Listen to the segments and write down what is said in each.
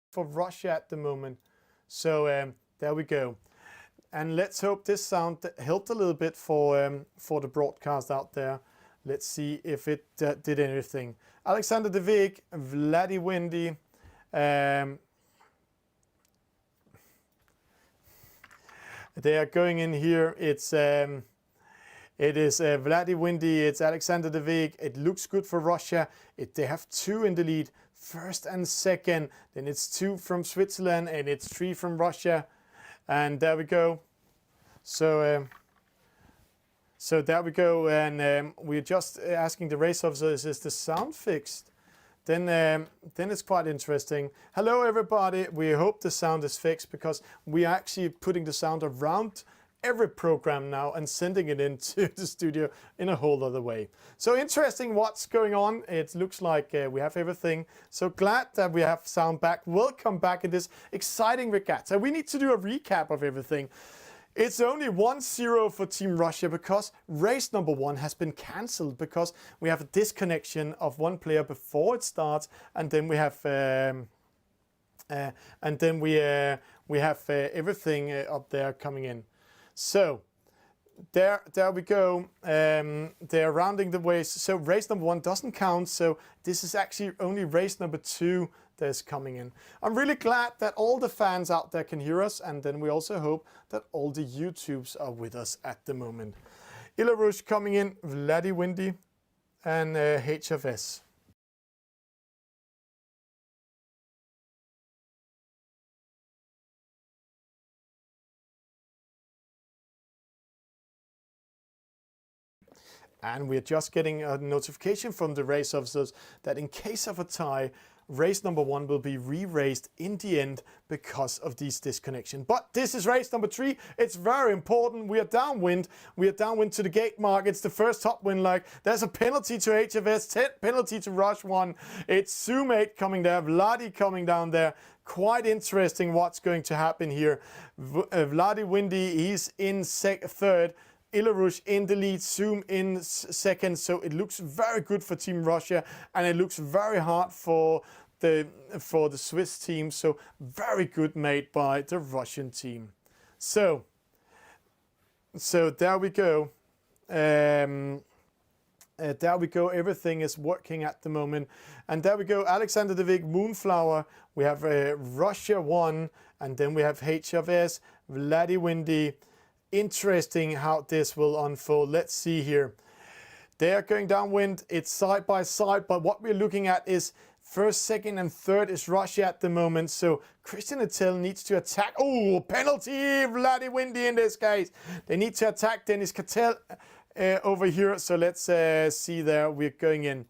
for Russia at the moment. So there we go. And let's hope this sound helped a little bit for the broadcast out there. Let's see if it did anything. Alexander De Vig, Vladdy Windy. They are going in here. It is Vladdy Windy, it's Alexander De Vig. It looks good for Russia. They have 2 in the lead, first and second. Then it's 2 from Switzerland and it's 3 from Russia. And there we go. So there we go. And we're just asking the race officers, is the sound fixed? Then it's quite interesting. Hello everybody. We hope the sound is fixed because we are actually putting the sound around every program now and sending it into the studio in a whole other way. So interesting what's going on. It looks like we have everything. So glad that we have sound back. Welcome back in this exciting regatta. We need to do a recap of everything. It's only 1-0 for Team Russia because race number 1 has been cancelled because we have a disconnection of one player before it starts, and then we have everything up there coming in. So there we go. They're rounding the ways. So race number 1 doesn't count. So this is actually only race number 2 that's coming in. I'm really glad that all the fans out there can hear us, and then we also hope that all the YouTubes are with us at the moment. Ilarush coming in, Vladdy Windy, and HFS. And we're just getting a notification from the race officers that in case of a tie, race number 1 will be re-raced in the end because of these disconnection. But this is race number 3. It's very important. We are downwind. We are downwind to the gate mark. It's the first top wind leg. There's a penalty to HFS, penalty to Rush 1. It's Zoom 8 coming there, Vladdy coming down there. Quite interesting what's going to happen here. Vladdy Windy, he's in third. Ilarush in the lead, Zoom in second, so it looks very good for Team Russia, and it looks very hard for the Swiss team. So very good made by the Russian team. So there we go. There we go. Everything is working at the moment, and there we go. Alexander De Vig, Moonflower. We have Russia 1, and then we have HFS, Vladdy Windy. Interesting how this will unfold. Let's see here. They are going downwind. It's side by side, but what we're looking at is first, second, and third is Russia at the moment. So Christian Attell needs to attack. Oh, penalty, Vladdy Windy in this case. They need to attack Dennis Cattell over here. So let's see there. We're going in.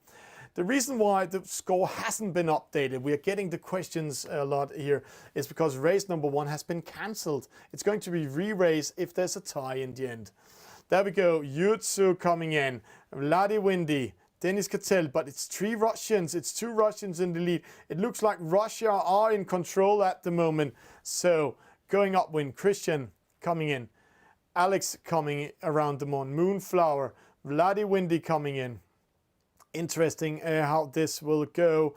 The reason why the score hasn't been updated, we are getting the questions a lot here, is because race number 1 has been cancelled. It's going to be re-race if there's a tie in the end. There we go. Yutsu coming in. Vladdy Windy. Dennis Cattell, but it's 3 Russians. It's 2 Russians in the lead. It looks like Russia are in control at the moment. So going upwind. Christian coming in. Alex coming around the Moonflower. Vladdy Windy coming in. Interesting how this will go.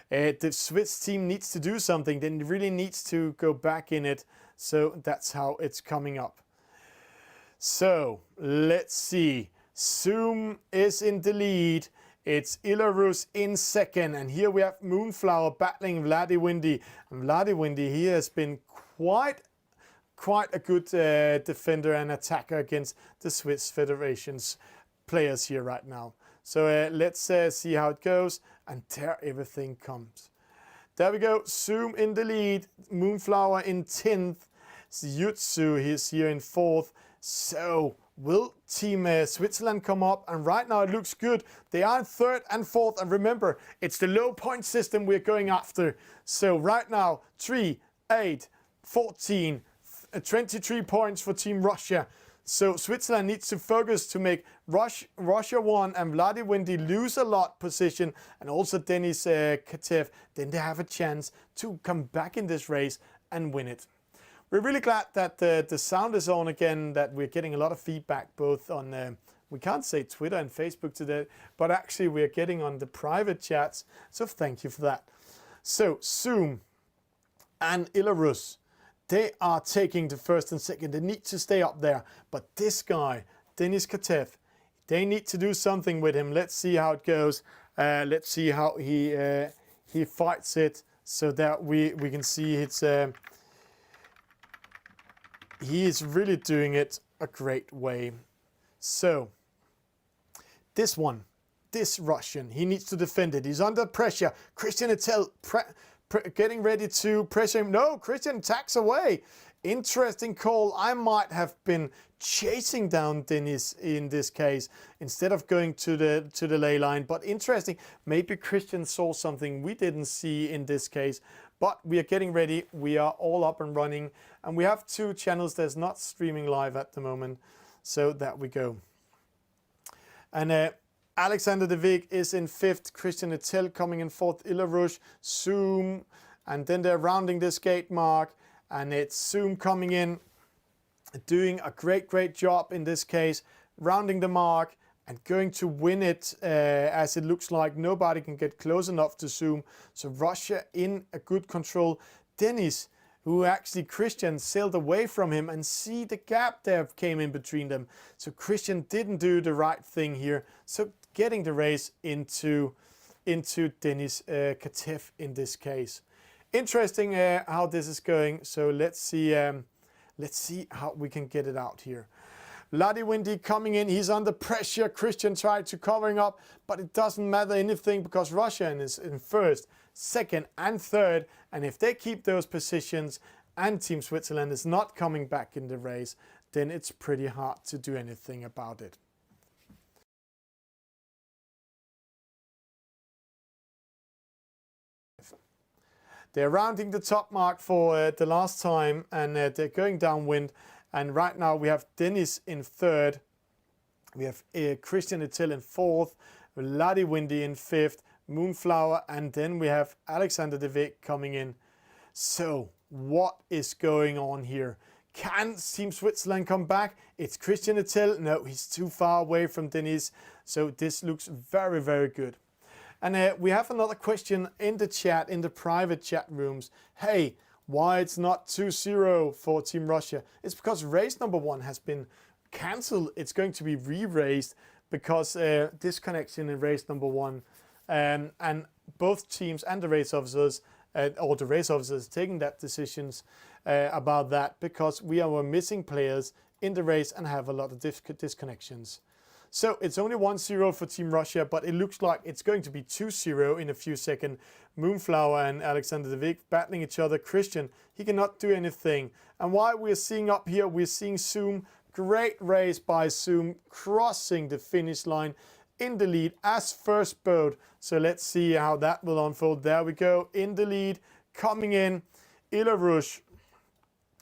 The Swiss team needs to do something. They really needs to go back in it. So that's how it's coming up. So let's see. Zoom is in the lead. It's Ilarus in second. And here we have Moonflower battling Vladdy Windy. And Vladdy Windy, he has been quite a good defender and attacker against the Swiss Federation's players here right now. So let's see how it goes, and there everything comes. There we go. Zoom in the lead. Moonflower in 10th. Yutsu, he's here in 4th. So will Team Switzerland come up? And right now it looks good. They are in 3rd and 4th. And remember, it's the low point system we're going after. So right now, 3, 8, 14, 23 points for Team Russia. So Switzerland needs to focus to make Russia 1 and Vladdy Windy lose a lot position, and also Denis Katev. Then they have a chance to come back in this race and win it. We're really glad that the sound is on again, that we're getting a lot of feedback both on, we can't say Twitter and Facebook today, but actually we're getting on the private chats. So thank you for that. So Zoom and Belarus. They are taking the first and second. They need to stay up there. But this guy, Denis Katev, they need to do something with him. Let's see how it goes. Let's see how he fights it, so that we can see it's he is really doing it a great way. So this one, this Russian, he needs to defend it. He's under pressure. Christian Ettel getting ready to pressure him. No, Christian attacks away. Interesting call. I might have been chasing down Denis in this case instead of going to the ley line. But interesting. Maybe Christian saw something we didn't see in this case. But we are getting ready. We are all up and running. And we have 2 channels that's not streaming live at the moment. So there we go. And Alexander De Vig is in 5th. Christian Ettel coming in 4th. Belarus, Zoom. And then they're rounding this gate mark. And it's Zoom coming in, doing a great job in this case, rounding the mark and going to win it, as it looks like nobody can get close enough to Zoom. So Russia in a good control. Denis, who actually Christian sailed away from him, and see the gap there came in between them. So Christian didn't do the right thing here. So getting the race into Denis Katev in this case. Interesting how this is going. So let's see how we can get it out here. Vladivindy coming in. He's under pressure. Christian tried to covering up, but it doesn't matter anything because Russia is in 1st, 2nd, and 3rd. And if they keep those positions and Team Switzerland is not coming back in the race, then it's pretty hard to do anything about it. They're rounding the top mark for the last time, and they're going downwind. And right now we have Denis in 3rd. We have Christian Ettel in 4th. Vladivindy in 5th. Moonflower. And then we have Alexander De Vig coming in. So what is going on here? Can Team Switzerland come back? It's Christian Ettel. No, he's too far away from Denis. So this looks very good. And we have another question in the chat, in the private chat rooms. Hey, why it's not 2-0 for Team Russia? It's because race number 1 has been cancelled. It's going to be re-raced because disconnection in race number 1. And both teams and the race officers, or the race officers taking that decisions about that, because we are missing players in the race and have a lot of disconnections. So it's only 1-0 for Team Russia, but it looks like it's going to be 2-0 in a few seconds. Moonflower and Alexander De Vig battling each other. Christian, he cannot do anything. And while we're seeing up here, we're seeing Zoom. Great race by Zoom, crossing the finish line in the lead as first boat. So let's see how that will unfold. There we go, in the lead, coming in. Belarus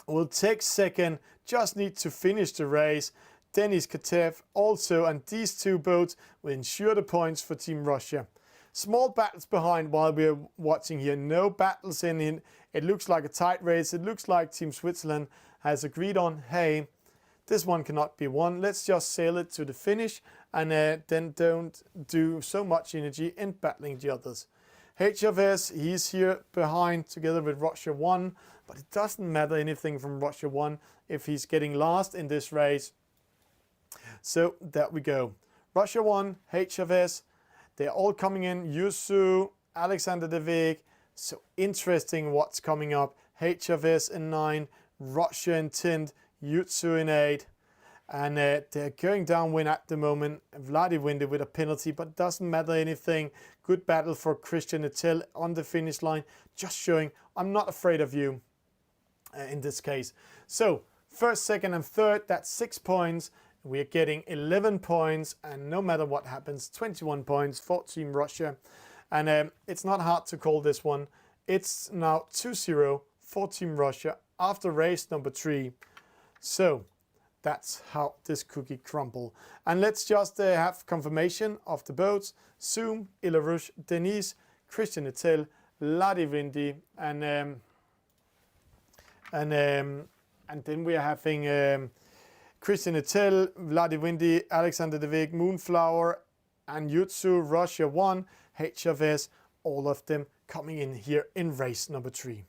will take 2nd, just need to finish the race. Denis Katev also, and these 2 boats will ensure the points for Team Russia. Small battles behind while we're watching here. No battles in. It looks like a tight race. It looks like Team Switzerland has agreed on, hey, this one cannot be won. Let's just sail it to the finish and then don't do so much energy in battling the others. HFS, he's here behind together with Russia 1, but it doesn't matter anything from Russia 1 if he's getting last in this race. So there we go. Russia 1, HFS, they're all coming in. Yusu, Alexander De Vig. So interesting what's coming up. HFS in 9, Russia in 10, Yutsu in 8. And they're going downwind at the moment. Vladivindy with a penalty, but doesn't matter anything. Good battle for Christian Ettel on the finish line. Just showing I'm not afraid of you in this case. So 1st, 2nd, and 3rd, that's 6 points. We're getting 11 points, and no matter what happens, 21 points for Team Russia. And it's not hard to call this one. It's now 2-0 for Team Russia after race number 3. So that's how this cookie crumble. And let's just have confirmation of the boats. Zoom, Belarus, Denis, Christian Ettel, Vladivindy, and then we are having Christian Ettel, Vladivindy, Alexander De Vig, Moonflower, and Yutsu, Russia 1, HFS, all of them coming in here in race number 3.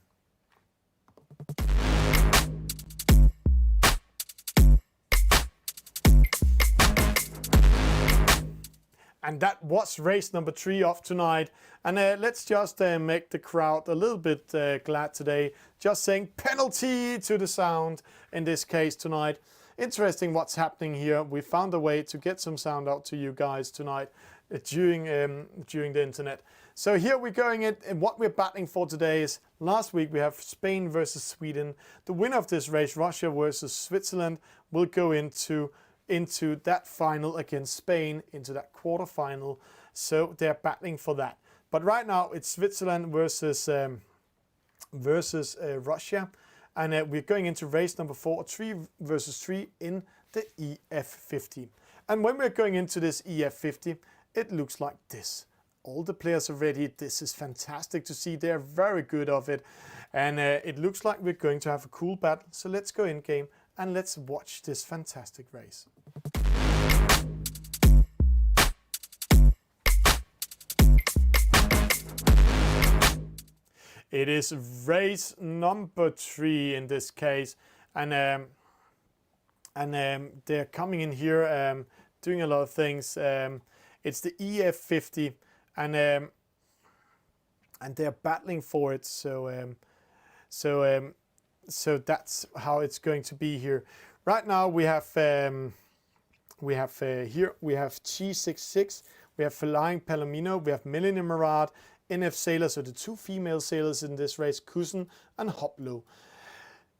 And that was race number 3 of tonight. And let's just make the crowd a little bit glad today. Just saying penalty to the sound in this case tonight. Interesting what's happening here. We found a way to get some sound out to you guys tonight during the internet. So here we're going in, and what we're battling for today is, last week we have Spain versus Sweden. The winner of this race, Russia versus Switzerland, will go into that final against Spain, into that quarterfinal. So they're battling for that. But right now it's Switzerland versus Russia. And we're going into race number 4, 3 versus 3 in the EF50. And when we're going into this EF50, it looks like this. All the players are ready. This is fantastic to see. They're very good of it. And it looks like we're going to have a cool battle. So let's go in game and let's watch this fantastic race. It is race number 3 in this case. And they're coming in here doing a lot of things. It's the EF50. And they're battling for it, so that's how it's going to be here. Right now we have here we have G66, we have Flying Palomino, we have Melanie Murad, NF Sailor, so the 2 female sailors in this race, Kusen and Hoplo.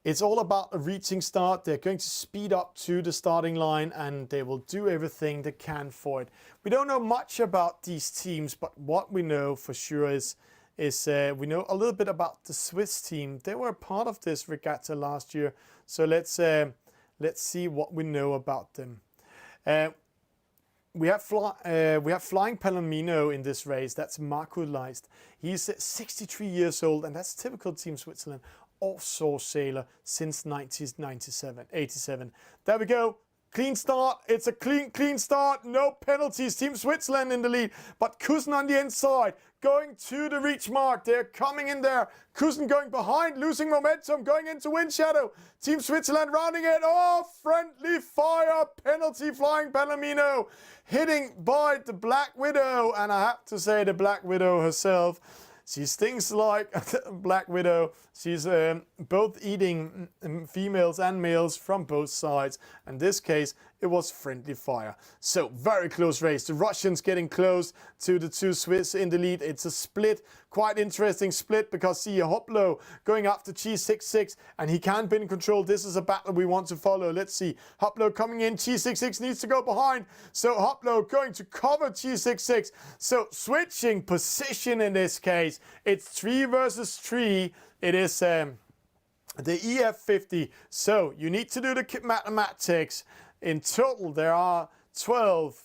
It's all about a reaching start. They're going to speed up to the starting line and they will do everything they can for it. We don't know much about these teams, but what we know for sure is we know a little bit about the Swiss team. They were part of this regatta last year, so let's see what we know about them. We have Flying Palomino in this race. That's Marco Leist. He's 63 years old, and that's typical Team Switzerland. Offshore sailor since 1987. There we go. Clean start. It's a clean start. No penalties. Team Switzerland in the lead. But Kusen on the inside. Going to the reach mark. They're coming in there. Kusen going behind. Losing momentum. Going into wind shadow. Team Switzerland rounding it. Oh, friendly fire. Penalty Flying Palomino. Hitting by the Black Widow. And I have to say the Black Widow herself. She stings like a Black Widow. She's both eating females and males from both sides. In this case, it was friendly fire. So, very close race. The Russians getting close to the 2 Swiss in the lead. It's a split. Quite interesting split because see Hoplo going after G66 and he can't be in control. This is a battle we want to follow. Let's see. Hoplo coming in. G66 needs to go behind. So, Hoplo going to cover G66. So, switching position in this case. It's 3 versus 3. It is the EF50. So, you need to do the mathematics. In total, there are 12,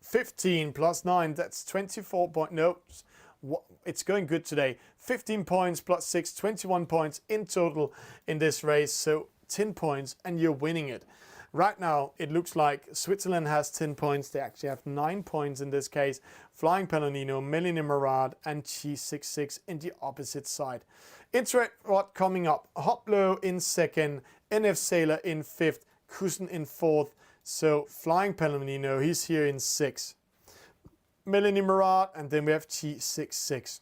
15 plus 9. That's 24 points. No, it's going good today. 15 points plus 6, 21 points in total in this race. So 10 points and you're winning it. Right now, it looks like Switzerland has 10 points. They actually have 9 points in this case. Flying Palomino, Melanie Murad, and G66 in the opposite side. Inshore coming up. Hoplo in 2nd. NF Sailor in 5th. Kusen in 4th. So Flying Palomino, he's here in 6th. Melanie Murad, and then we have G66.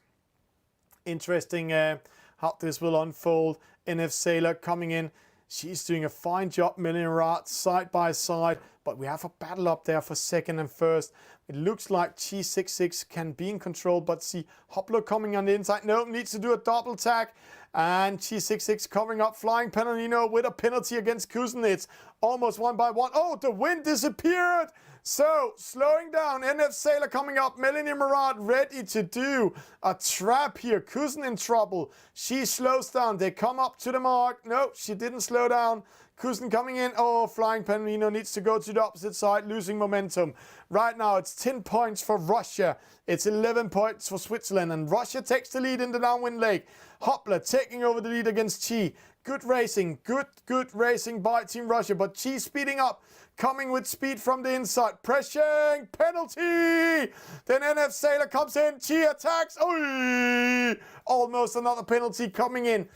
Interesting how this will unfold. NF Sailor coming in. She's doing a fine job, Melanie Murad, side by side. But we have a battle up there for 2nd and 1st. It looks like G66 can be in control, but see Hoplo coming on the inside. No, needs to do a double tack. And G66 covering up Flying Palomino with a penalty against Kusen. It's almost 1 by 1. Oh, the wind disappeared. So, slowing down. NF Sailor coming up. Melanie Murad ready to do a trap here. Kusen in trouble. She slows down. They come up to the mark. No, she didn't slow down. Kusen coming in. Oh, Flying Palomino needs to go to the opposite side, losing momentum. Right now, it's 10 points for Russia. It's 11 points for Switzerland. And Russia takes the lead in the downwind leg. Hopla taking over the lead against Chi. Good racing. Good racing by Team Russia. But Chi speeding up. Coming with speed from the inside. Pressing. Penalty. Then NF Sailor comes in. Chi attacks. Oy! Almost another penalty coming in.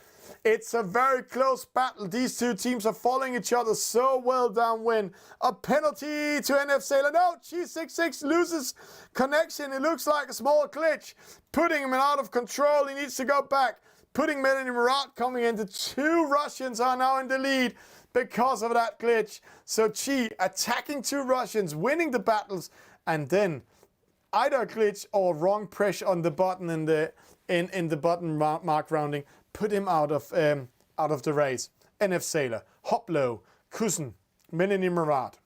It's a very close battle. These two teams are following each other so well downwind. A penalty to eSailing. No, G66 loses connection. It looks like a small glitch, putting him out of control. He needs to go back, putting Melanie Murat coming in. The two Russians are now in the lead because of that glitch. So Chi attacking two Russians, winning the battles, and then either a glitch or wrong pressure on the button in the button mark rounding put him out of the race. eSailing, Hoplo, Kusen, Melanie Murat.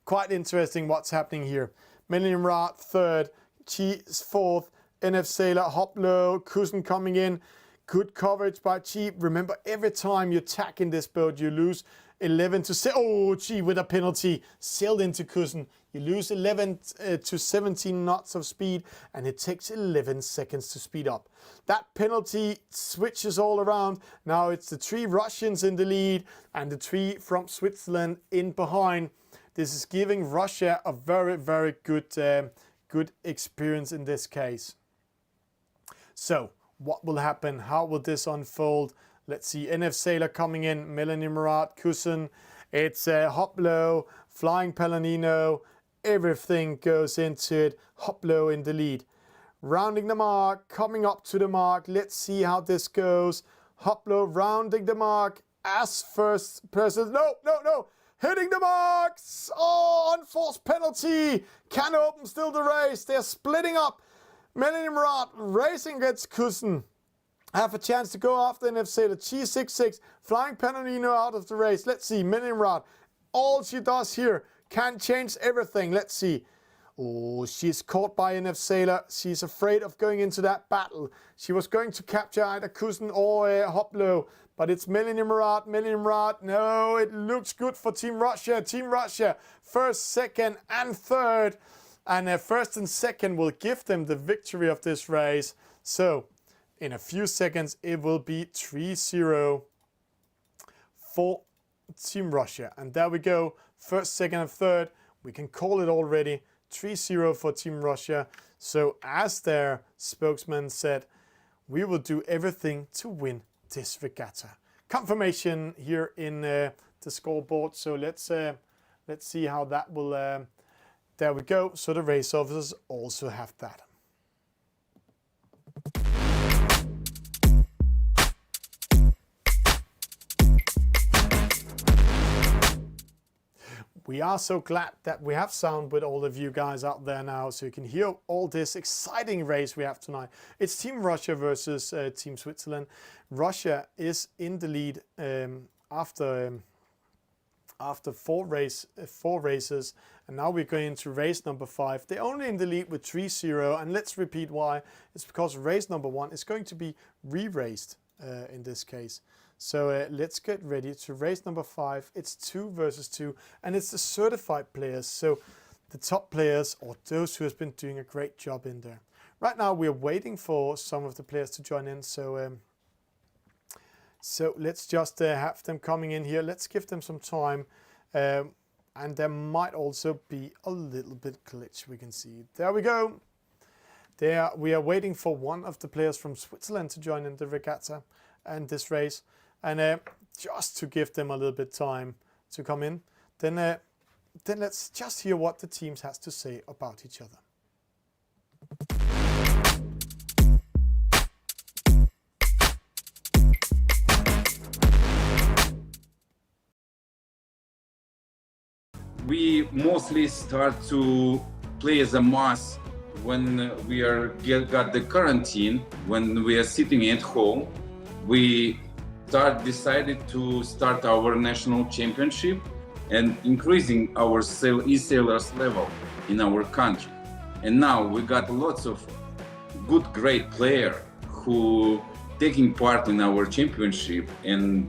Quite interesting what's happening here. Melanie Murat third, Chi fourth, eSailing, Hoplo, Kusen coming in. Good coverage by Chi. Remember, every time you attack in this boat, you lose 11 to 7. Oh, Chi with a penalty. Sailed into Kusen. You lose 11 to 17 knots of speed, and it takes 11 seconds to speed up. That penalty switches all around. Now it's the three Russians in the lead and the three from Switzerland in behind. This is giving Russia a very, very good experience in this case. So, what will happen? How will this unfold? Let's see. eSailing coming in. Melanie Murat, Kusen. It's Hoplo, Flying Palomino. Everything goes into it. Hoplo in the lead. Rounding the mark, coming up to the mark. Let's see how this goes. Hoplo rounding the mark as first person. No. Hitting the marks. Oh, unforced penalty. Can open still the race. They're splitting up. Melanie Murat racing against Kusen. Have a chance to go after eSailing. G66 Flying Palomino out of the race. Let's see. Melanie Murat. All she does here can change everything. Let's see. Oh, she's caught by eSailing. She's afraid of going into that battle. She was going to capture either Kusen or Hoplo, but it's Melanie Murat. Melanie Murat. No, it looks good for Team Russia. Team Russia first, second, and third. And first and second will give them the victory of this race. So, in a few seconds, it will be 3-0 for Team Russia. And there we go. First, second, and third. We can call it already. 3-0 for Team Russia. So, as their spokesman said, we will do everything to win this regatta. Confirmation here in the scoreboard. So, let's see how that will... there we go. So the race officers also have that. We are so glad that we have sound with all of you guys out there now, so you can hear all this exciting race we have tonight. It's Team Russia versus Team Switzerland. Russia is in the lead after four races, and now we're going into race number 5. They're only in the lead with 3-0, and let's repeat why. It's because race number 1 is going to be re-raced in this case. So let's get ready to race number 5. It's 2 versus 2, and it's the certified players, so the top players or those who have been doing a great job in there. Right now we're waiting for some of the players to join in, so let's just have them coming in here. Let's give them some time. And there might also be a little bit glitch we can see. There we go. There we are waiting for one of the players from Switzerland to join in the regatta and this race. And just to give them a little bit time to come in, then let's just hear what the teams has to say about each other. We mostly start to play as a mass when we got the quarantine, when we are sitting at home. We decided to start our national championship and increasing our eSailors level in our country. And now we got lots of good, great players who taking part in our championship, and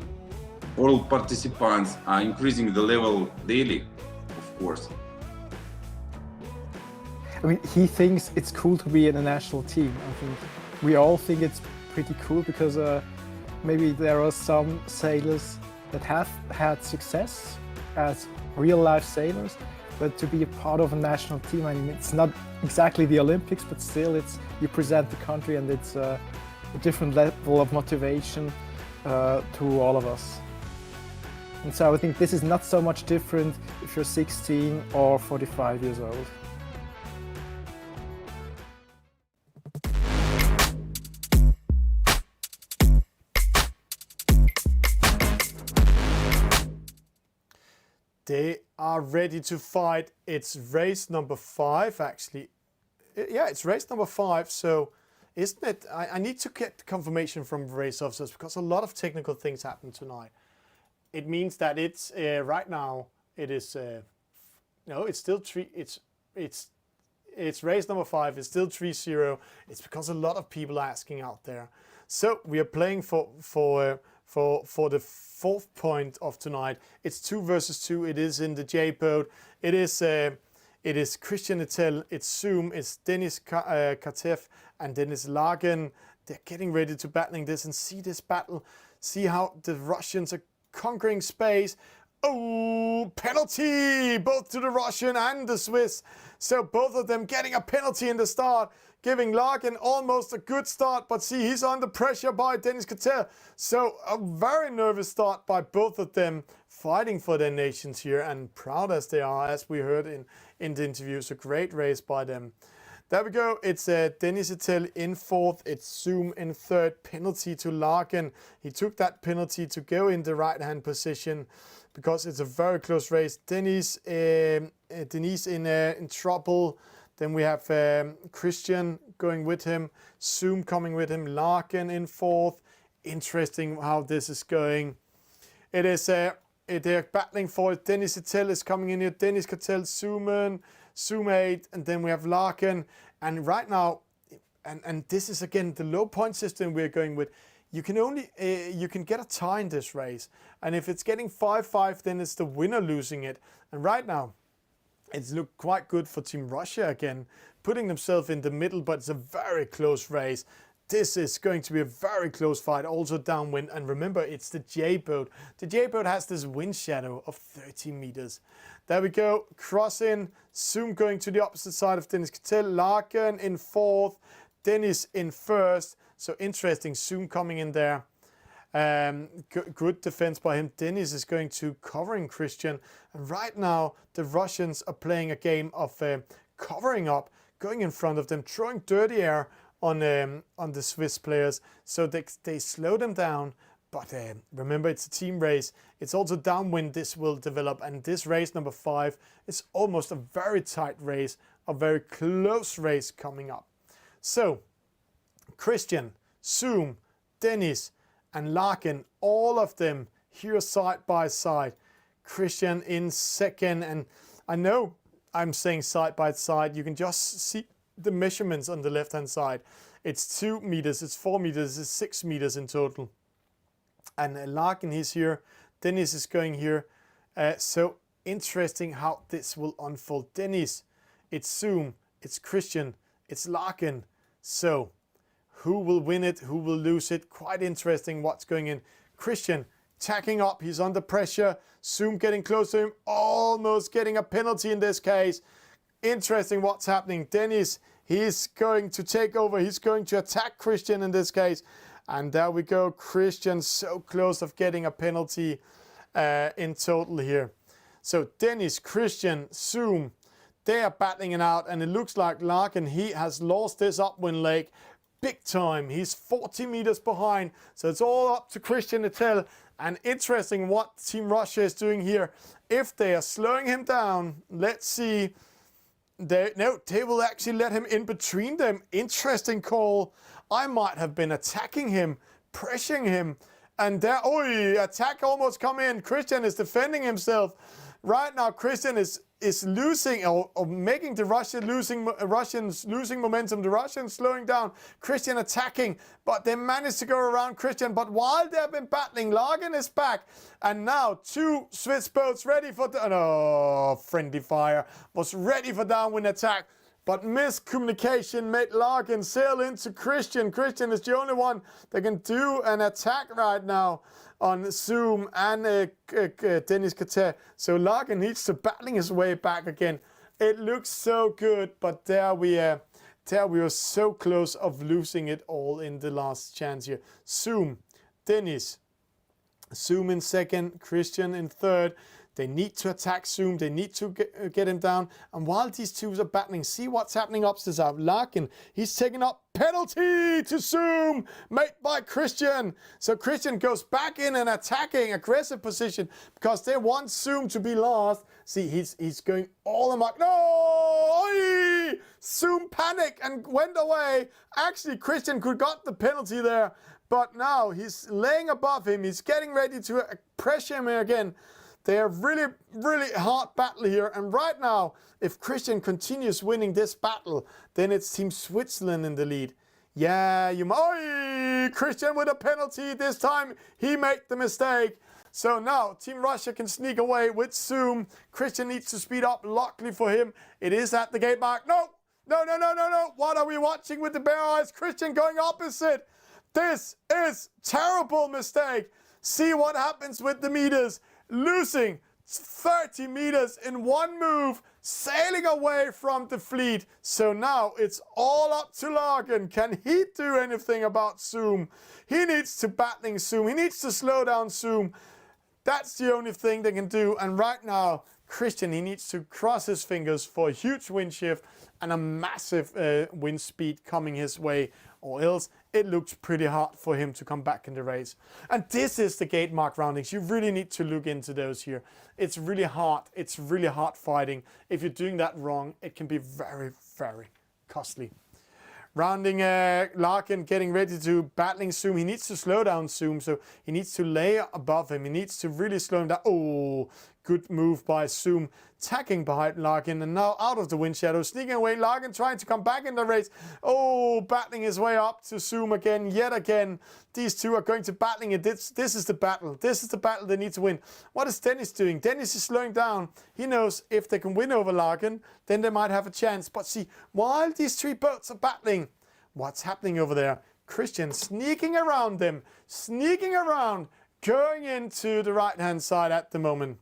all participants are increasing the level daily. Of course. I mean, he thinks it's cool to be in a national team. I think we all think it's pretty cool because maybe there are some sailors that have had success as real-life sailors, but to be a part of a national team, I mean, it's not exactly the Olympics, but still, you present the country, and it's a different level of motivation. to all of us. And so I think this is not so much different if you're 16 or 45 years old. They are ready to fight. It's race number 5, actually. Yeah, it's race number 5. So, isn't it? I need to get confirmation from race officers because a lot of technical things happen tonight. It means that it's right now. It is no. It's still 3. It's race number 5. It's still 3-0. It's because a lot of people are asking out there. So we are playing for the 4th point of tonight. It's 2 versus 2. It is in the J boat. It is Christian Etel, it's Zoom, it's Dennis Katev and Dennis Lagen. They're getting ready to battling this, and see this battle. See how the Russians are conquering space. Oh, penalty! Both to the Russian and the Swiss. So both of them getting a penalty in the start, giving Larkin almost a good start, but see, he's under pressure by Dennis Katel. So a very nervous start by both of them, fighting for their nations here, and proud as they are, as we heard in the interviews. A great race by them. There we go. It's Dennis Etel in 4th. It's Zoom in 3rd. Penalty to Larkin. He took that penalty to go in the right-hand position because it's a very close race. Denise in trouble. Then we have Christian going with him. Zoom coming with him. Larkin in 4th. Interesting how this is going. It is they're battling for it. Dennis Etel is coming in here. Dennis Katel, Zoom 8, and then we have Larkin. And right now, and this is again the low point system we're going with. You can only you can get a tie in this race, and if it's getting 5-5, then it's the winner losing it. And right now, it's looked quite good for Team Russia again, putting themselves in the middle, but it's a very close race. This is going to be a very close fight, also downwind. And remember, it's the J-boat. The J-boat has this wind shadow of 30 meters. There we go, cross in, Zoom going to the opposite side of Dennis Katel, Larkin in 4th, Dennis in 1st. So interesting, Zoom coming in there. Good defense by him. Dennis is going to covering Christian. And right now, the Russians are playing a game of covering up, going in front of them, throwing dirty air on the Swiss players, so they slow them down. But remember, it's a team race. It's also downwind this will develop, and this race number 5 is almost a very tight race, a very close race coming up. So Christian, Zoom, Dennis and Larkin, all of them here side by side. Christian in 2nd, and I know I'm saying side by side. You can just see the measurements on the left hand side. It's 2 meters, it's 4 meters, it's 6 meters in total. And Larkin is here, Dennis is going here. So interesting how this will unfold. Dennis, it's Zoom, it's Christian, it's Larkin. So who will win it, who will lose it? Quite interesting what's going in. Christian tacking up, he's under pressure. Zoom getting close to him, almost getting a penalty in this case. Interesting what's happening. Dennis, he's going to take over. He's going to attack Christian in this case. And there we go. Christian so close of getting a penalty in total here. So Dennis, Christian, Zoom, they are battling it out. And it looks like Larkin, he has lost this upwind leg big time. He's 40 meters behind. So it's all up to Christian Etel. And interesting what Team Russia is doing here. If they are slowing him down, let's see. They will actually let him in between them. Interesting call. I might have been attacking him, pressuring him, and there, attack almost come in. Christian is defending himself. Right now, Christian is losing or making the Russians losing momentum. The Russians slowing down. Christian attacking, but they managed to go around Christian. But while they've been battling, Larkin is back, and now 2 Swiss boats ready for friendly fire was ready for downwind attack. But miscommunication made Larkin sail into Christian. Christian is the only one that can do an attack right now on Zoom and Dennis Kater. So Larkin needs to battling his way back again. It looks so good, but there we are so close of losing it all in the last chance here. Zoom, Dennis, Zoom in second, Christian in third. They need to attack Zoom. They need to get him down. And while these two are battling, see what's happening upstairs. Larkin, he's taking up penalty to Zoom, made by Christian. So Christian goes back in an attacking, aggressive position because they want Zoom to be last. See, he's going all amok. No! Zoom panicked and went away. Actually, Christian could got the penalty there. But now he's laying above him. He's getting ready to pressure him again. They are really, really hard battle here. And right now, if Christian continues winning this battle, then it's Team Switzerland in the lead. Yeah, Christian with a penalty. This time he made the mistake. So now Team Russia can sneak away with Zoom. Christian needs to speed up. Luckily for him, it is at the gate mark. No. What are we watching with the bare eyes? Christian going opposite. This is terrible mistake. See what happens with the meters. Losing 30 meters in one move, sailing away from the fleet. So now it's all up to Larkin. Can he do anything about Zoom? He needs to battling Zoom. He needs to slow down Zoom. That's the only thing they can do. And right now, Christian, he needs to cross his fingers for a huge wind shift and a massive wind speed coming his way, or else it looks pretty hard for him to come back in the race. And this is the gate mark roundings. You really need to look into those here. It's really hard. It's really hard fighting. If you're doing that wrong, it can be very, very costly. Rounding Larkin, getting ready to battling Zoom. He needs to slow down Zoom, so he needs to lay above him. He needs to really slow him down. Oh, good move by Zoom, tacking behind Larkin, and now out of the wind shadow, sneaking away. Larkin trying to come back in the race. Oh, battling his way up to Zoom again, yet again. These two are going to battling it. This is the battle. This is the battle they need to win. What is Dennis doing? Dennis is slowing down. He knows if they can win over Larkin, then they might have a chance. But see, while these three boats are battling, what's happening over there? Christian sneaking around them, sneaking around, going into the right-hand side at the moment.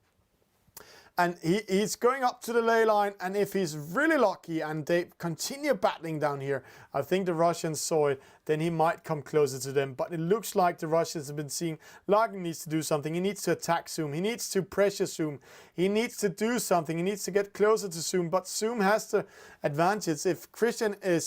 And he's going up to the ley line, and if he's really lucky and they continue battling down here, I think the Russians saw it, then he might come closer to them. But it looks like the Russians have been seeing Larkin needs to do something. He needs to attack Zoom. He needs to pressure Zoom. He needs to do something. He needs to get closer to Zoom. But Zoom has the advantage. If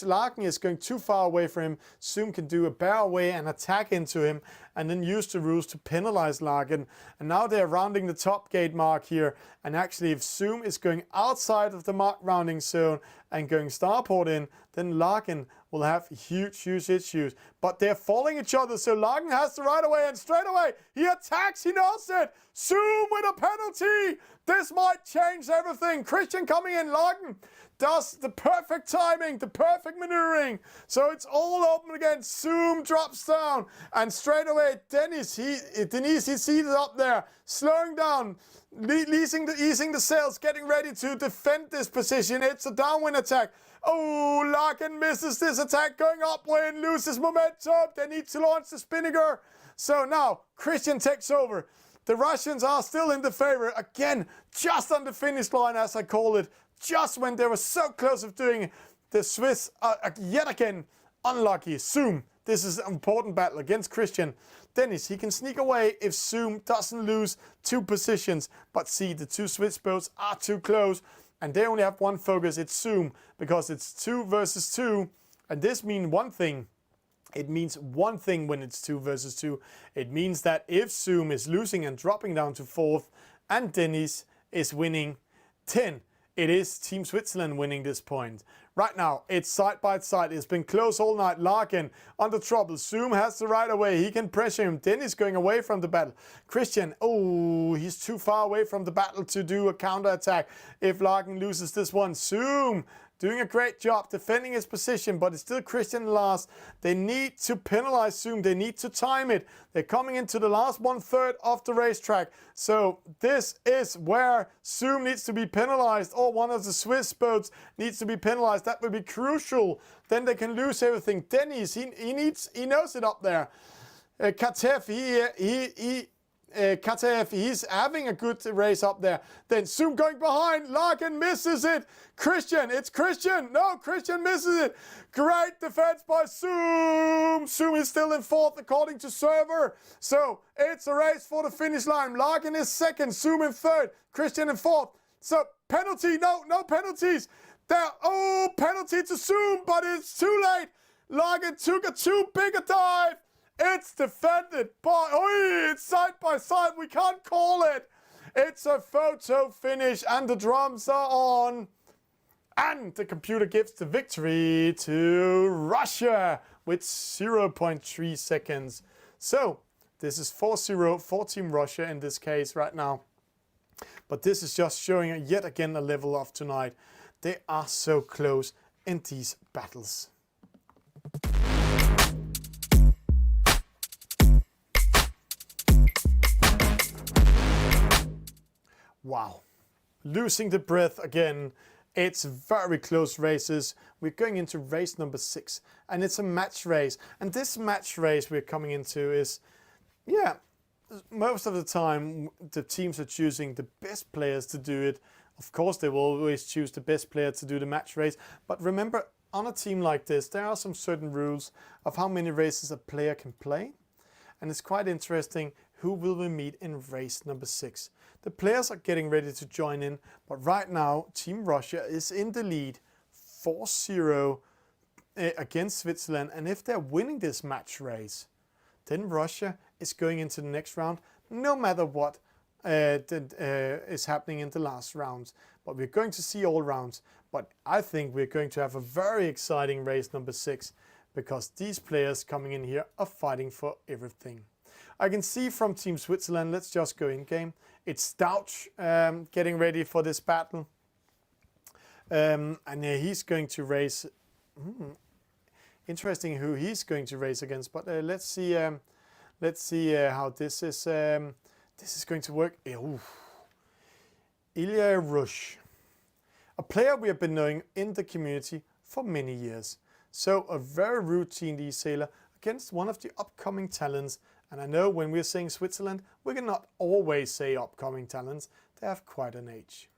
Larkin is going too far away from him, Zoom can do a bear away and attack into him, and then use the rules to penalize Larkin. And now they're rounding the top gate mark here. And actually, if Zoom is going outside of the mark rounding zone and going starport in, then Larkin will have huge issues. But they're following each other, so Larkin has the right away, and straight away he attacks. He knows it. Zoom with a penalty. This might change everything. Christian coming in. Larkin does the perfect timing, the perfect maneuvering. So it's all open again. Zoom drops down, and straight away Dennis, he sees it up there, slowing down, easing the sails, getting ready to defend this position. It's a downwind attack. Oh, Larkin misses this attack, going upwind, loses momentum. They need to launch the spinnaker. So now Christian takes over. The Russians are still in the favor. Again, just on the finish line, as I call it. Just when they were so close of doing it. The Swiss are yet again unlucky. Zoom, this is an important battle against Christian. Dennis, he can sneak away if Zoom doesn't lose 2 positions. But see, the 2 Swiss boats are too close. And they only have one focus, it's Zoom, because it's 2 versus 2. And this means one thing. It means one thing when it's 2 versus 2. It means that if Zoom is losing and dropping down to 4th, and Dennis is winning 10, it is Team Switzerland winning this point. Right now, it's side by side. It's been close all night. Larkin under trouble. Zoom has the right away. He can pressure him. Dennis going away from the battle. Christian, oh, he's too far away from the battle to do a counter attack. If Larkin loses this one, Zoom doing a great job defending his position, but it's still Christian last. They need to penalize Zoom. They need to time it. They're coming into the last 1/3 of the racetrack. So this is where Zoom needs to be penalized, or one of the Swiss boats needs to be penalized. That would be crucial. Then they can lose everything. Dennis, he knows it up there. Katev, Kataev, he's having a good race up there. Then Zoom going behind. Larkin misses it. Christian, it's Christian. No, Christian misses it. Great defense by Zoom. Zoom is still in fourth according to server. So it's a race for the finish line. Larkin is second. Zoom in third. Christian in fourth. So penalty. No penalties. There. Oh, penalty to Zoom, but it's too late. Larkin took a too big a dive. It's defended by, it's side by side, we can't call it. It's a photo finish and the drums are on. And the computer gives the victory to Russia with 0.3 seconds. So this is 4-0 for Team Russia in this case right now. But this is just showing yet again a level of tonight. They are so close in these battles. Wow, losing the breath again. It's very close races. We're going into race number 6 and it's a match race. And this match race we're coming into is, yeah, most of the time the teams are choosing the best players to do it. Of course, they will always choose the best player to do the match race. But remember, on a team like this, there are some certain rules of how many races a player can play. And it's quite interesting who will we meet in race number 6. The players are getting ready to join in, but right now Team Russia is in the lead 4-0 against Switzerland. And if they're winning this match race, then Russia is going into the next round, no matter what is happening in the last rounds. But we're going to see all rounds. But I think we're going to have a very exciting race number 6 because these players coming in here are fighting for everything. I can see from Team Switzerland, let's just go in game. It's Stouch getting ready for this battle. And he's going to race. Interesting who he's going to race against. But let's see how this is going to work. Ilya Rush, a player we have been knowing in the community for many years. So a very routine eSailer against one of the upcoming talents. And I know when we're saying Switzerland, we cannot always say upcoming talents. They have quite an age.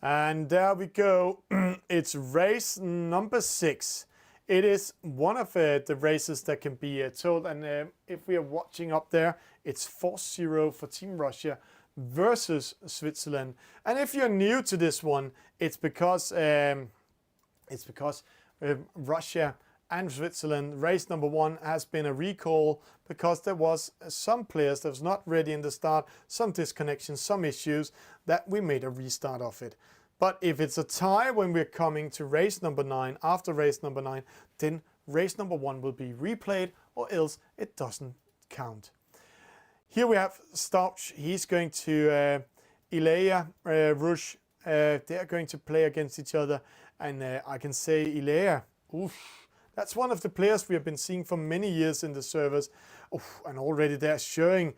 And there we go. It's race number 6. It is one of the races that can be told. And if we are watching up there, it's 4-0 for Team Russia versus Switzerland. And if you're new to this one, it's because Russia and Switzerland race number 1 has been a recall because there was some players that was not ready in the start, some disconnections, some issues that we made a restart of it. But if it's a tie when we're coming to race number 9, after race number 9, then race number 1 will be replayed or else it doesn't count. Here we have Stouch. He's going to Ilya Rush. They're going to play against each other. And I can say Ilya, that's one of the players we have been seeing for many years in the servers. And already they're showing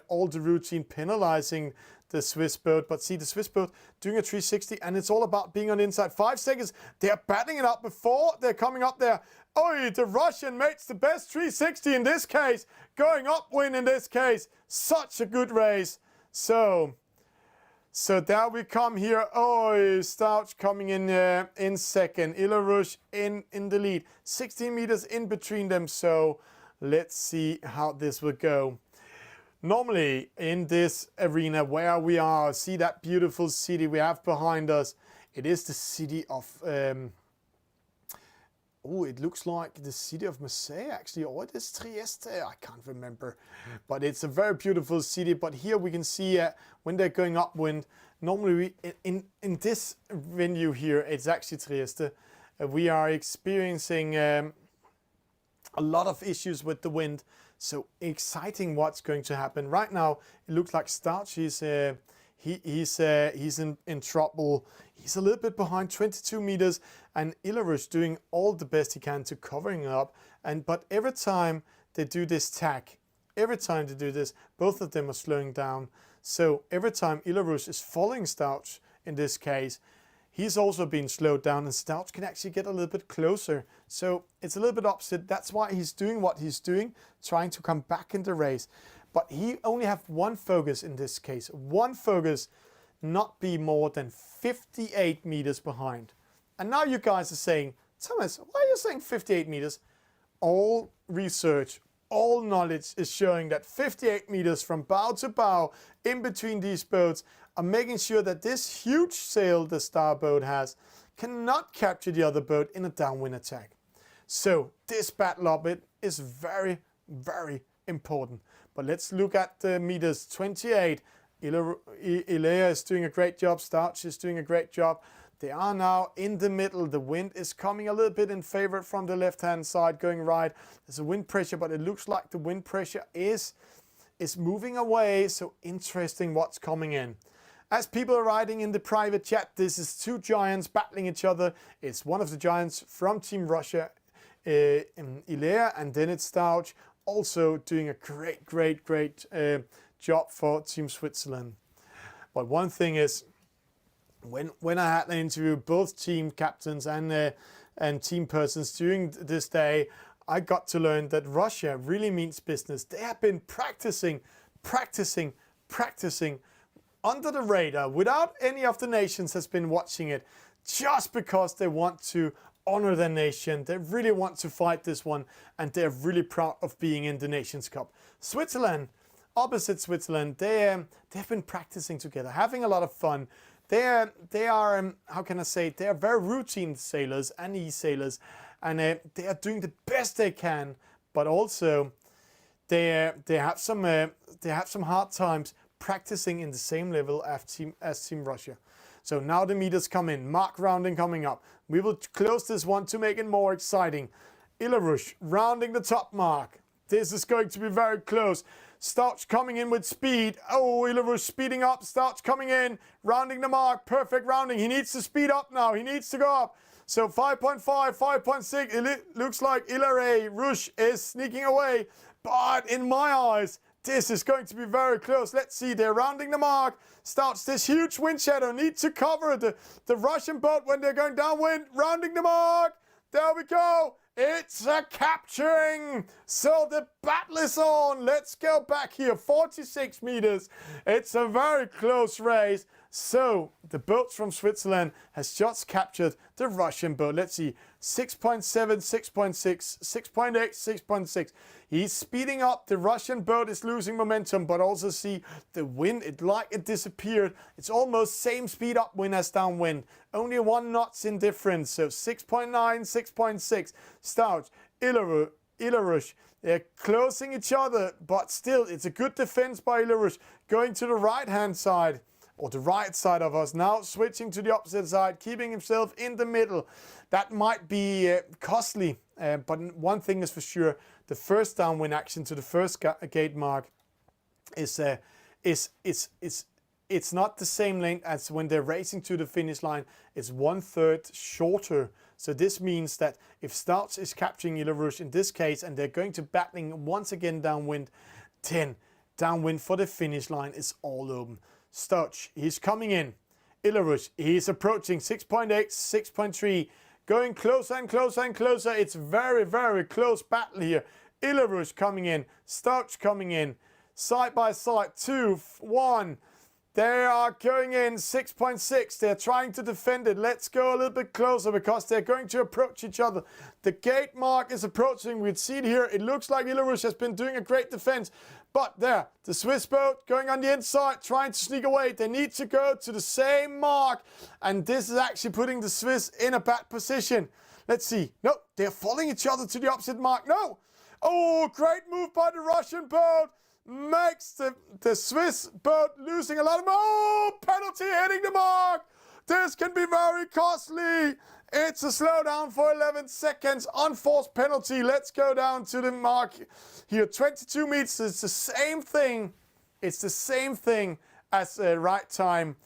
all the routine, penalizing the Swiss boat. But see, the Swiss boat doing a 360, and it's all about being on the inside. 5 seconds. They're batting it up before they're coming up there. The Russian makes the best 360 in this case. Going upwind in this case. Such a good race. So there we come here. Stouch coming in second. Ilarush in the lead. 16 meters in between them. So let's see how this will go. Normally in this arena where we are, see that beautiful city we have behind us. It is the city of... it looks like the city of Marseille actually, or it is Trieste, I can't remember. But it's a very beautiful city. But here we can see when they're going upwind, normally in this venue here, it's actually Trieste. We are experiencing a lot of issues with the wind. So exciting what's going to happen. Right now, it looks like Stouch, he's in trouble. He's a little bit behind, 22 meters, and Ilarush doing all the best he can to covering up. But every time they do this tack, both of them are slowing down. So every time Ilarush is following Stouch, in this case, he's also been slowed down, and Stouch can actually get a little bit closer. So it's a little bit opposite. That's why he's doing what he's doing, trying to come back in the race. But he only have one focus in this case. One focus, not be more than 58 meters behind. And now you guys are saying, Thomas, why are you saying 58 meters? All research, all knowledge is showing that 58 meters from bow to bow in between these boats are making sure that this huge sail the star boat has cannot capture the other boat in a downwind attack. So this battle of it is very, very important. But let's look at the meters. 28. Ilea is doing a great job. Stouch is doing a great job. They are now in the middle. The wind is coming a little bit in favor from the left-hand side, going right. There's a wind pressure, but it looks like the wind pressure is moving away. So interesting what's coming in. As people are writing in the private chat, this is two giants battling each other. It's one of the giants from Team Russia, Ilea, and then it's Stouch, also doing a great job for Team Switzerland. But one thing is, when I had an interview both team captains and team persons during this day, I got to learn that Russia really means business. They have been practicing under the radar without any of the nations has been watching it, just because they want to honor their nation. They really want to fight this one, and they're really proud of being in the Nations Cup. Switzerland, opposite Switzerland, they've been practicing together, having a lot of fun. They are how can I say, they are very routine sailors and eSailors, and they are doing the best they can, but also they have some hard times practicing in the same level as Team Russia. So now the meters come in, mark rounding coming up. We will close this one to make it more exciting. Ilarush rounding the top mark. This is going to be very close. Stouch coming in with speed. Oh, Ilarush speeding up. Stouch coming in, rounding the mark. Perfect rounding. He needs to speed up now. He needs to go up. So 5.5, 5.6. It looks like Ilarush is sneaking away. But in my eyes, this is going to be very close. Let's see, they're rounding the mark. Stouch, this huge wind shadow, need to cover the Russian boat when they're going downwind. Rounding the mark. There we go. It's a capturing. So the battle is on. Let's go back here. 46 meters. It's a very close race. So the boats from Switzerland has just captured the Russian boat. Let's see, 6.7, 6.6, 6.8, 6.6. He's speeding up. The Russian boat is losing momentum, but also see the wind, it disappeared. It's almost same speed upwind as downwind. Only 1 knot's in difference. So 6.9, 6.6. Stouch, Ilarush. They're closing each other, but still it's a good defense by Ilarush. Going to the right-hand side, or the right side of us, now switching to the opposite side, keeping himself in the middle. That might be costly, but one thing is for sure, the first downwind action to the first gate mark is it's not the same length as when they're racing to the finish line. It's 1/3 shorter. So this means that if Stouch is capturing Ilarush in this case, and they're going to battling once again downwind, then downwind for the finish line is all open. Stouch, he's coming in. Ilarush, he's approaching 6.8, 6.3, going closer and closer and closer. It's very, very close battle here. Ilarush coming in, Stouch coming in, side by side, 2, 1. They are going in 6.6. They're trying to defend it. Let's go a little bit closer because they're going to approach each other. The gate mark is approaching. We see it here. It looks like Ilarush has been doing a great defense. But there, the Swiss boat going on the inside, trying to sneak away. They need to go to the same mark. And this is actually putting the Swiss in a bad position. Let's see. No, they're following each other to the opposite mark. No. Oh, great move by the Russian boat. Makes the Swiss boat losing a lot of... Oh, penalty hitting the mark. This can be very costly. It's a slowdown for 11 seconds. Unforced penalty. Let's go down to the mark here. 22 meters. It's the same thing. It's the same thing as right time.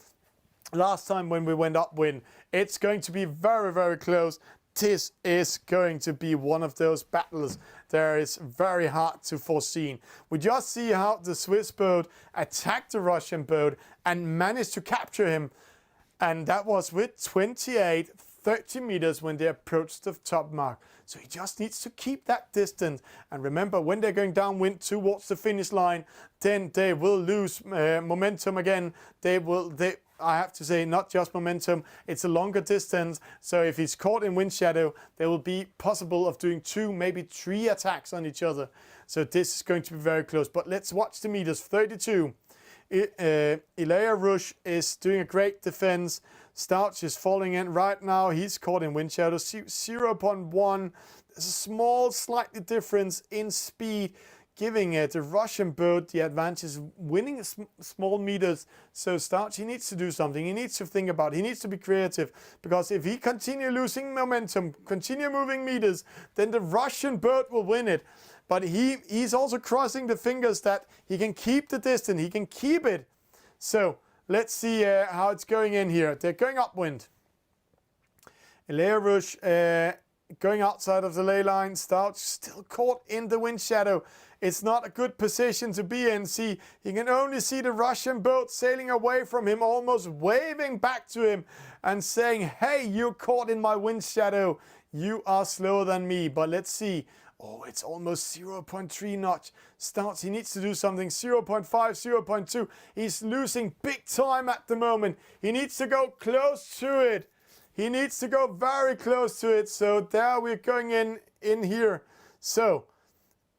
Last time when we went upwind. It's going to be very, very close. This is going to be one of those battles that is very hard to foresee. We just see how the Swiss boat attacked the Russian boat and managed to capture him. And that was with 28, 30 meters when they approached the top mark. So he just needs to keep that distance. And remember, when they're going downwind towards the finish line, then they will lose momentum again. I have to say, not just momentum, it's a longer distance. So if he's caught in wind shadow, there will be possible of doing 2, maybe 3 attacks on each other. So this is going to be very close. But let's watch the meters. 32. Ilya Rush is doing a great defense. Stouch is falling in right now. He's caught in wind shadow. 0.1. There's a small, slightly difference in speed, giving the Russian boat the advantage, winning small meters. So Stouch, he needs to do something. He needs to think about it. He needs to be creative, because if he continue losing momentum, continue moving meters, then the Russian boat will win it. But he's also crossing the fingers that he can keep the distance. He can keep it. So let's see how it's going in here. They're going upwind. Ilya Rush going outside of the ley line. Stouch still caught in the wind shadow. It's not a good position to be in. See, he can only see the Russian boat sailing away from him, almost waving back to him and saying, hey, you're caught in my wind shadow. You are slower than me. But let's see. Oh, it's almost 0.3 knots. Stouch, he needs to do something. 0.5, 0.2. He's losing big time at the moment. He needs to go close to it. He needs to go very close to it. So there we're going in here. So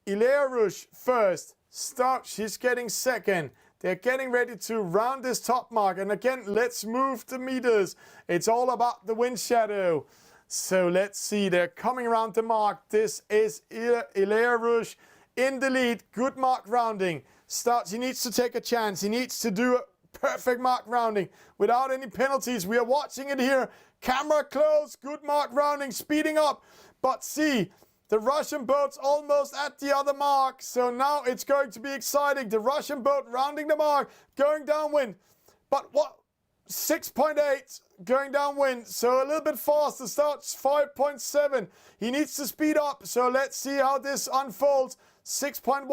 Ilya Rush first. Stouch, he's getting second. They're getting ready to round this top mark. And again, let's move the meters. It's all about the wind shadow. So let's see, they're coming around the mark. This is Ilya Rush in the lead. Good mark rounding. Stouch, he needs to take a chance. He needs to do a perfect mark rounding without any penalties. We are watching it here. Camera close. Good mark rounding, speeding up. But see, the Russian boat's almost at the other mark. So now it's going to be exciting. The Russian boat rounding the mark, going downwind. But what? 6.8 going downwind, so a little bit faster. Starts 5.7. He needs to speed up. So let's see how this unfolds. 6.1,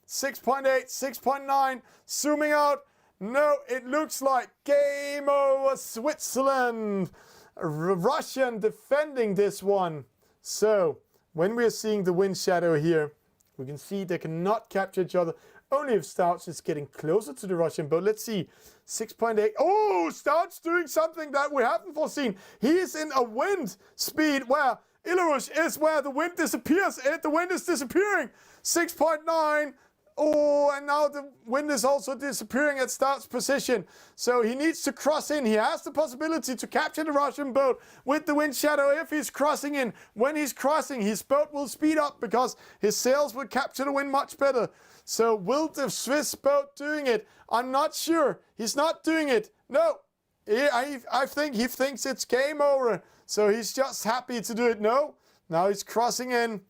6.8, 6.9. Zooming out. No, it looks like game over. Switzerland. Russian defending this one. So when we're seeing the wind shadow here, we can see they cannot capture each other. Only if Stouch is getting closer to the Russian boat. Let's see. 6.8. Oh, Stouch doing something that we haven't foreseen. He is in a wind speed where Ilya Rush is, where the wind disappears. The wind is disappearing. 6.9. Oh, and now the wind is also disappearing at Stouch's position. So he needs to cross in. He has the possibility to capture the Russian boat with the wind shadow if he's crossing in. When he's crossing, his boat will speed up because his sails will capture the wind much better. So will the Swiss boat doing it? I'm not sure. He's not doing it. No, I think he thinks it's game over. So he's just happy to do it. No, now he's crossing in.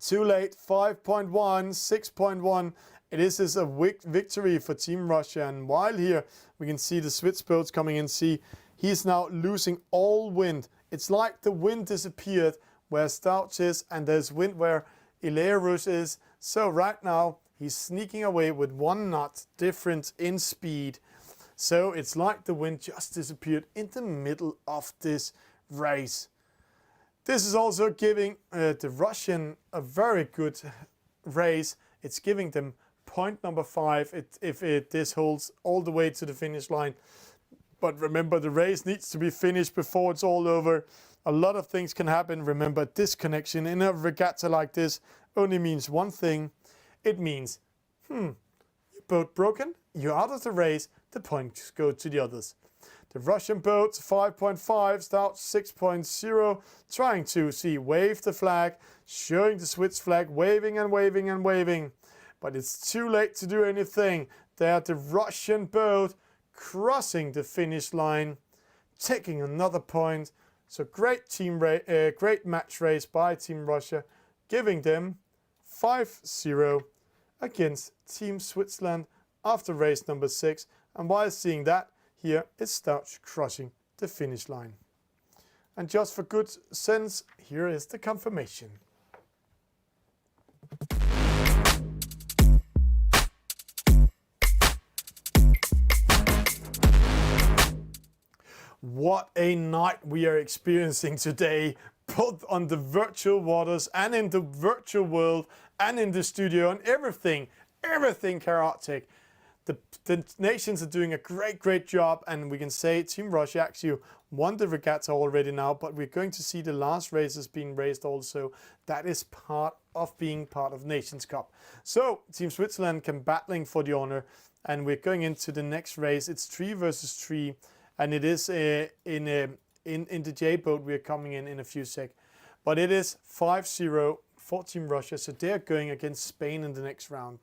Too late. 5.1, 6.1. This is a victory for Team Russia. And while here we can see the Swiss boats coming in. See, he's now losing all wind. It's like the wind disappeared where Stouch is, and there's wind where Ilya Rush is. So right now he's sneaking away with 1 knot difference in speed. So it's like the wind just disappeared in the middle of this race. This is also giving the Russian a very good race. It's giving them point number 5 if this holds all the way to the finish line. But remember, the race needs to be finished before it's all over. A lot of things can happen. Remember, disconnection in a regatta like this only means one thing. It means, your boat broken, you're out of the race, the points go to the others. The Russian boats 5.5, Stouch 6.0, trying to wave the flag, showing the Swiss flag, waving and waving and waving. But it's too late to do anything. They're the Russian boat crossing the finish line, taking another point. So great great match race by Team Russia, giving them 5-0 against Team Switzerland after race number 6. And while seeing that, here is Stouch crossing the finish line. And just for good sense, here is the confirmation. What a night we are experiencing today, both on the virtual waters and in the virtual world and in the studio and everything chaotic. The nations are doing a great job, and we can say Team Russia actually won the regatta already now, but we're going to see the last races being raced also. That is part of being part of Nations Cup. So Team Switzerland can battling for the honor, and we're going into the next race. It's 3 versus 3, and it is in the J boat. We're coming in a few sec, but it is 5-0 for Team Russia, so they're going against Spain in the next round.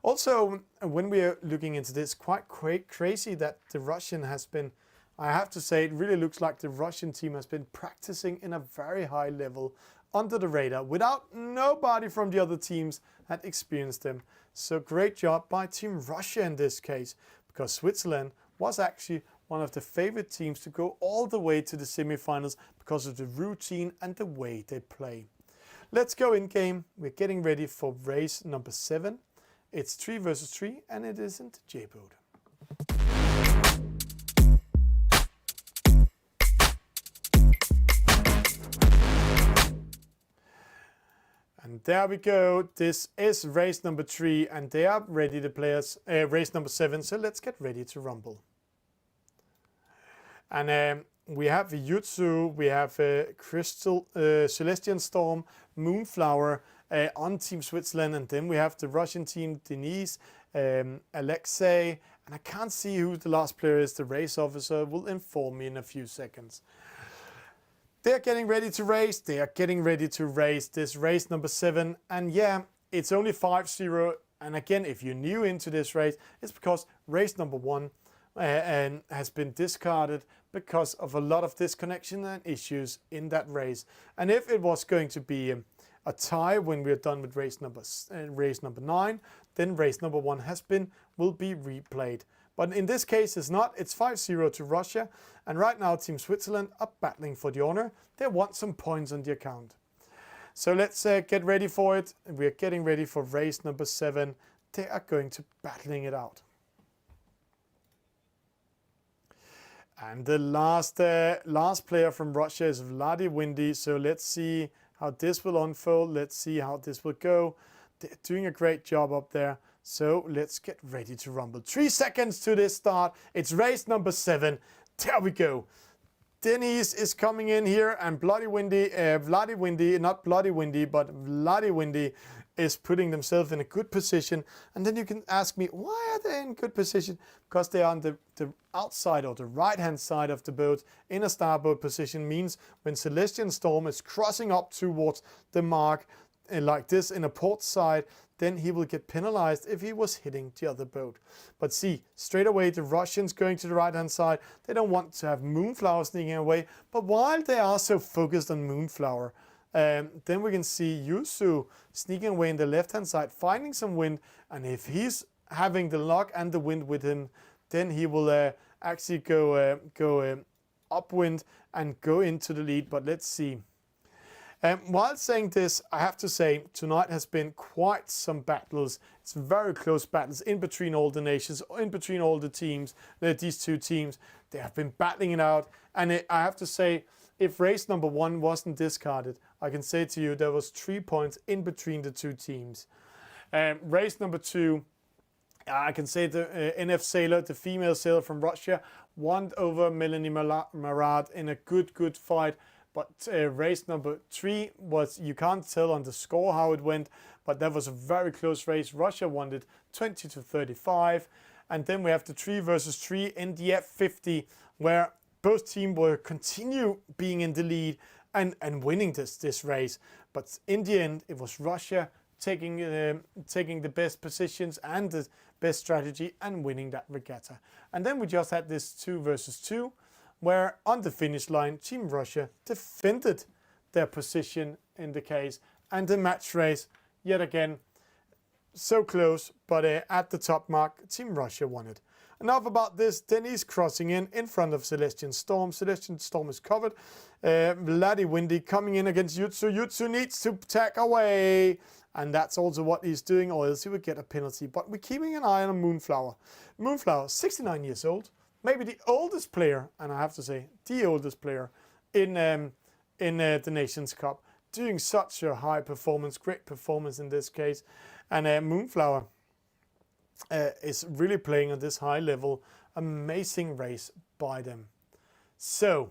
Also, when we are looking into this, quite crazy that the Russian has been, I have to say, it really looks like the Russian team has been practicing in a very high level under the radar without nobody from the other teams had experienced them. So great job by Team Russia in this case, because Switzerland was actually one of the favorite teams to go all the way to the semifinals because of the routine and the way they play. Let's go in game. We're getting ready for race number 7. It's 3 versus 3, and it isn't J-boat. And there we go. This is race number 3, and they are ready, the players. Race number 7, so let's get ready to rumble. And we have Jutsu, we have Crystal, Celestian Storm, Moonflower, on Team Switzerland, and then we have the Russian team, Denise, Alexei, and I can't see who the last player is. The race officer will inform me in a few seconds. They're getting ready to race. They are getting ready to race this race number 7, and yeah, it's only 5-0. And again, if you're new into this race, it's because race number 1 and has been discarded because of a lot of disconnection and issues in that race. And if it was going to be a tie when we're done with race number 9, then race number 1 will be replayed. But in this case, it's not. It's 5-0 to Russia, and right now Team Switzerland are battling for the honor. They want some points on the account. So let's get ready for it. We're getting ready for race number 7. They are going to battling it out. And the last player from Russia is Windy. So let's see how this will unfold. Let's see how this will go. They're doing a great job up there. So let's get ready to rumble. 3 seconds to this start. It's race number 7. There we go. Denise is coming in here, and Bloody Windy, not Bloody Windy, but Bloody Windy is putting themselves in a good position. And then you can ask me, why are they in good position? Because they are on the outside or the right-hand side of the boat in a starboard position. Means when Celestian Storm is crossing up towards the mark like this in a port side, then he will get penalized if he was hitting the other boat. But see, straight away the Russians going to the right-hand side, they don't want to have Moonflower sneaking away. But while they are so focused on Moonflower, then we can see Yusu sneaking away in the left-hand side, finding some wind, and if he's having the luck and the wind with him, then he will actually go upwind and go into the lead. But let's see. While saying this, I have to say tonight has been quite some battles. It's very close battles in between all the nations, in between all the teams. These two teams, they have been battling it out. And I have to say, if race number 1 wasn't discarded, I can say to you there was 3 points in between the two teams. Race number 2, I can say the NF sailor, the female sailor from Russia, won over Melanie Marat in a good fight. But race number 3 was, you can't tell on the score how it went, but that was a very close race. Russia won it 20-35. And then we have the 3 versus 3 in the F50, where both teams will continue being in the lead and winning this race. But in the end, it was Russia taking the best positions and the best strategy and winning that regatta. And then we just had this 2 versus 2, where on the finish line, Team Russia defended their position in the case, and the match race, yet again, so close, but at the top mark, Team Russia won it. Enough about this. Denise crossing in front of Celestian Storm. Celestian Storm is covered. Bloody Windy coming in against Jutsu. Jutsu needs to tack away, and that's also what he's doing, or else he would get a penalty. But we're keeping an eye on Moonflower. Moonflower, 69 years old. maybe the oldest player, and I have to say, the oldest player in the Nations Cup, doing such a high performance, great performance in this case. And Moonflower is really playing on this high level. Amazing race by them. So,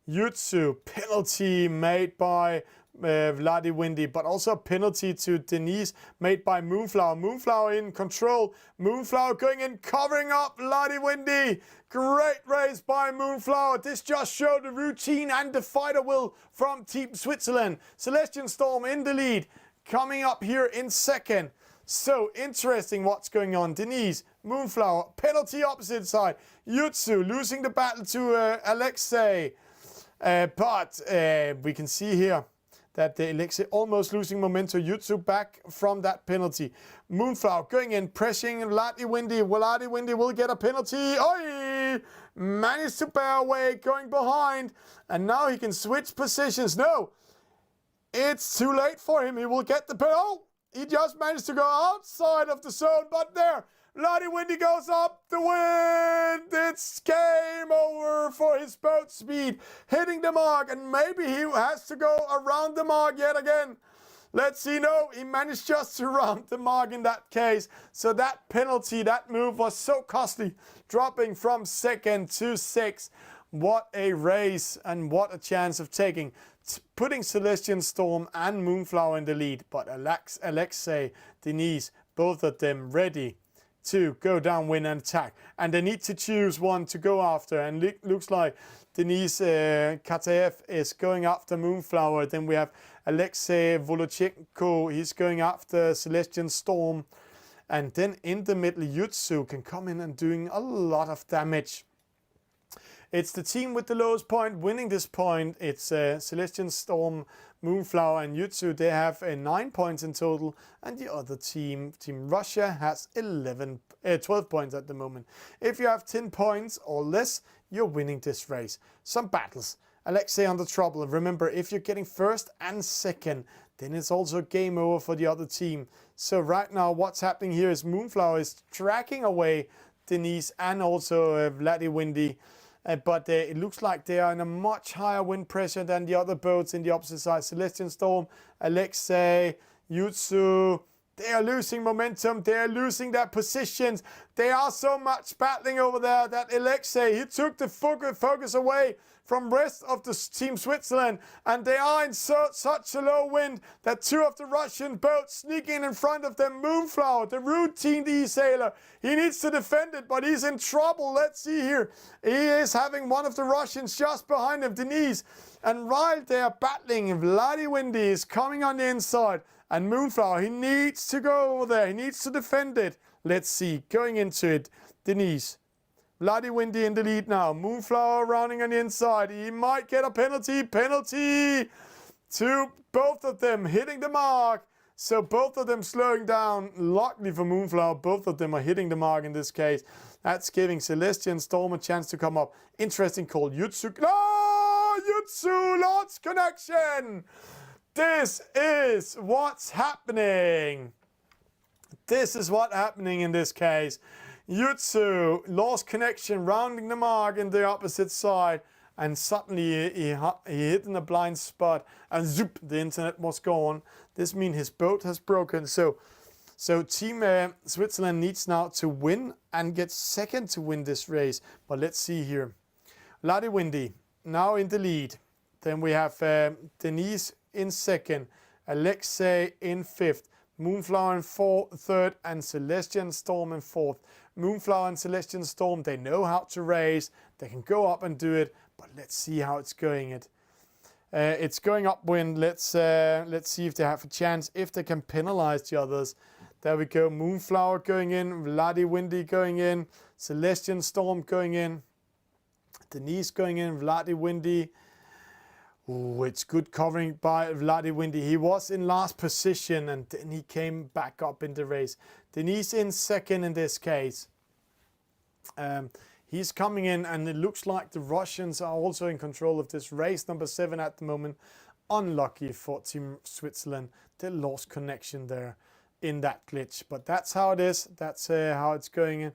Jutsu, penalty made by Vladi Windy, but also a penalty to Denise made by Moonflower. Moonflower in control. Moonflower going in, covering up Vladi Windy. Great race by Moonflower. This just showed the routine and the fighter will from Team Switzerland. Celestian Storm in the lead, coming up here in second. So interesting what's going on. Denise, Moonflower, penalty opposite side. Jutsu losing the battle to Alexei. But we can see here that Alexei almost losing momentum. Jutsu back from that penalty. Moonflower going in, pressing Vladi Windy. Vladi Windy will get a penalty. Oi! Managed to bear away, going behind. And now he can switch positions. No! It's too late for him. He will get the penalty. Oh! He just managed to go outside of the zone, but there, Vladi Windy goes up the wind. It's game over for his boat speed, hitting the mark, and maybe he has to go around the mark yet again. Let's see. No, he managed just to round the mark in that case. So that penalty, that move was so costly, dropping from second to sixth. What a race and what a chance of taking. Putting Celestian Storm and Moonflower in the lead, but Alexei, Denise, both of them ready to go downwind and attack. And they need to choose one to go after. And looks like Denise Kataev is going after Moonflower. Then we have Alexei Volochenko. He's going after Celestian Storm. And then in the middle, Jutsu can come in and doing a lot of damage. It's the team with the lowest point winning this point. It's Celestian Storm, Moonflower and Jutsu. They have 9 points in total. And the other team, Team Russia, has 12 points at the moment. If you have 10 points or less, you're winning this race. Some battles. Alexei under trouble. Remember, if you're getting first and second, then it's also game over for the other team. So right now, what's happening here is Moonflower is tracking away Denise and also Vladi Windy. But it looks like they are in a much higher wind pressure than the other boats in the opposite side. Celestian Storm, Alexei, Jutsu. They are losing momentum. They are losing their positions. They are so much battling over there that Alexei, he took the focus away from rest of the Team Switzerland. And they are in such a low wind that two of the Russian boats sneak in front of them. Moonflower, the routine eSailer. He needs to defend it, but he's in trouble. Let's see here. He is having one of the Russians just behind him, Denise. And while they are battling, Vladi Windy is coming on the inside. And Moonflower, he needs to go over there. He needs to defend it. Let's see. Going into it, Denise. Vladi Windy in the lead now. Moonflower rounding on the inside. He might get a penalty. Penalty to both of them hitting the mark. So both of them slowing down. Luckily for Moonflower, both of them are hitting the mark in this case. That's giving Celestian Storm a chance to come up. Interesting call. Jutsu. No! Jutsu lost connection. This is what's happening. This is what's happening in this case. Jutsu lost connection, rounding the mark in the opposite side, and suddenly he hit in a blind spot, and zoop, the internet was gone. This means his boat has broken. So Team Switzerland needs now to win and get second to win this race. But let's see here. Vladi Windy now in the lead. Then we have Denise in second, Alexei in fifth, Moonflower in third, and Celestian Storm in fourth. Moonflower and Celestian Storm, they know how to race. They can go up and do it, but let's see how it's going. It's going upwind. Let's see if they have a chance, if they can penalize the others. There we go. Moonflower going in, Vladi Windy going in, Celestian Storm going in, Denise going in, Vladi Windy. Ooh, it's good covering by Vladi Windy. He was in last position and then he came back up in the race. Denise in second in this case. He's coming in and it looks like the Russians are also in control of this race. Number 7 at the moment. Unlucky for Team Switzerland. They lost connection there in that glitch. But that's how it is. That's how it's going.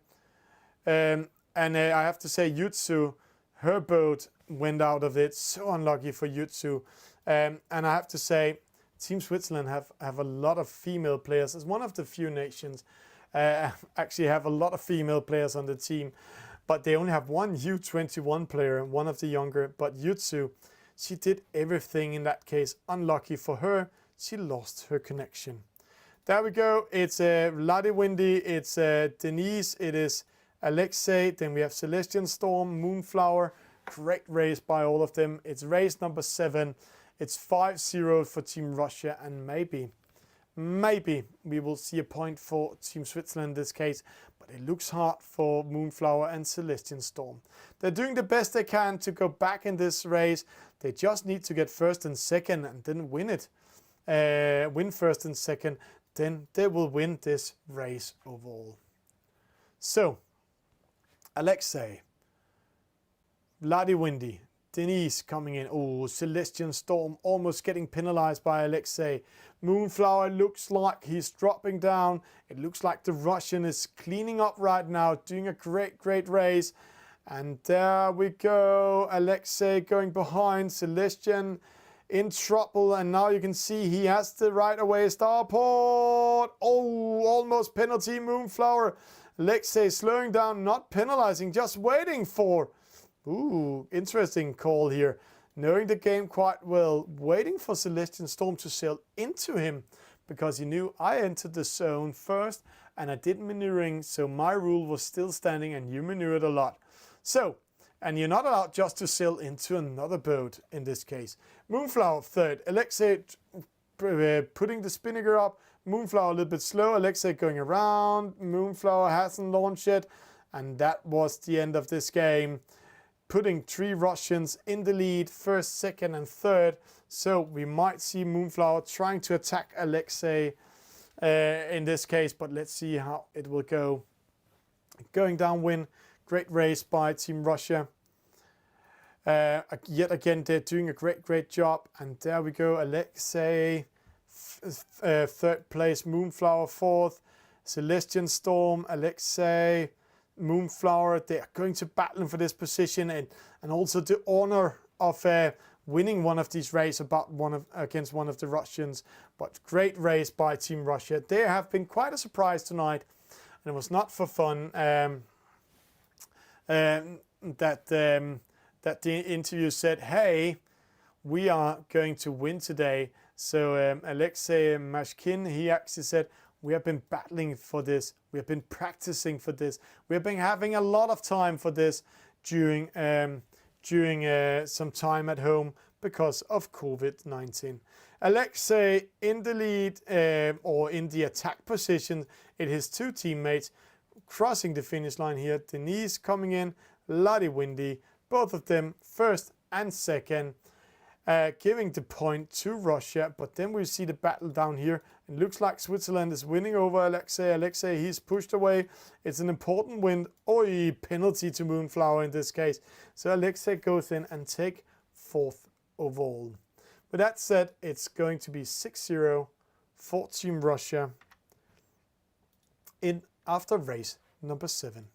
And I have to say, Jutsu, her boat went out of it. So unlucky for Jutsu. And I have to say, Team Switzerland have a lot of female players. It's one of the few nations actually have a lot of female players on the team. But they only have one U21 player, one of the younger. But Jutsu, she did everything in that case. Unlucky for her, she lost her connection. There we go. It's Bloody Windy. It's Denise. It is Alexei. Then we have Celestian Storm, Moonflower. Great race by all of them. It's race number 7. It's 5-0 for Team Russia. And maybe we will see a point for Team Switzerland in this case. But it looks hard for Moonflower and Celestian Storm. They're doing the best they can to go back in this race. They just need to get first and second and then win it. Win first and second. Then they will win this race overall. So, Alexei, Bloody Windy, Denise coming in. Oh, Celestian Storm almost getting penalized by Alexei. Moonflower looks like he's dropping down. It looks like the Russian is cleaning up right now, doing a great race. And there we go. Alexei going behind. Celestian in trouble, and now you can see he has the right away starport. Oh, almost penalty Moonflower. Alexei slowing down, not penalizing, just waiting for. Ooh, interesting call here. Knowing the game quite well, waiting for Celestian Storm to sail into him because he knew I entered the zone first and I did maneuvering, so my rule was still standing and you maneuvered a lot. So, and you're not allowed just to sail into another boat in this case. Moonflower third. Alexei putting the spinnaker up. Moonflower a little bit slow. Alexei going around. Moonflower hasn't launched yet. And that was the end of this game. Putting 3 Russians in the lead, first, second, and third. So we might see Moonflower trying to attack Alexei in this case. But let's see how it will go. Going downwind. Great race by Team Russia. Yet again, they're doing a great job. And there we go. Alexei, third place. Moonflower, fourth. Celestian Storm, Alexei, Moonflower. They are going to battle for this position. And also the honor of winning one of these races against one of the Russians. But great race by Team Russia. They have been quite a surprise tonight. And it was not for fun. That the interview said, hey, we are going to win today. So Alexei Mashkin, he actually said, we have been battling for this. We have been practicing for this. We have been having a lot of time for this during some time at home because of COVID-19. Alexei in the lead or in the attack position. It is 2 teammates crossing the finish line here. Denise coming in, Bloody Windy, both of them first and second, giving the point to Russia. But then we see the battle down here. It looks like Switzerland is winning over Alexei. Alexei, he's pushed away. It's an important win. Oi, penalty to Moonflower in this case. So Alexei goes in and take 4th overall. With that said, it's going to be 6-0 for Team Russia in after race number 7.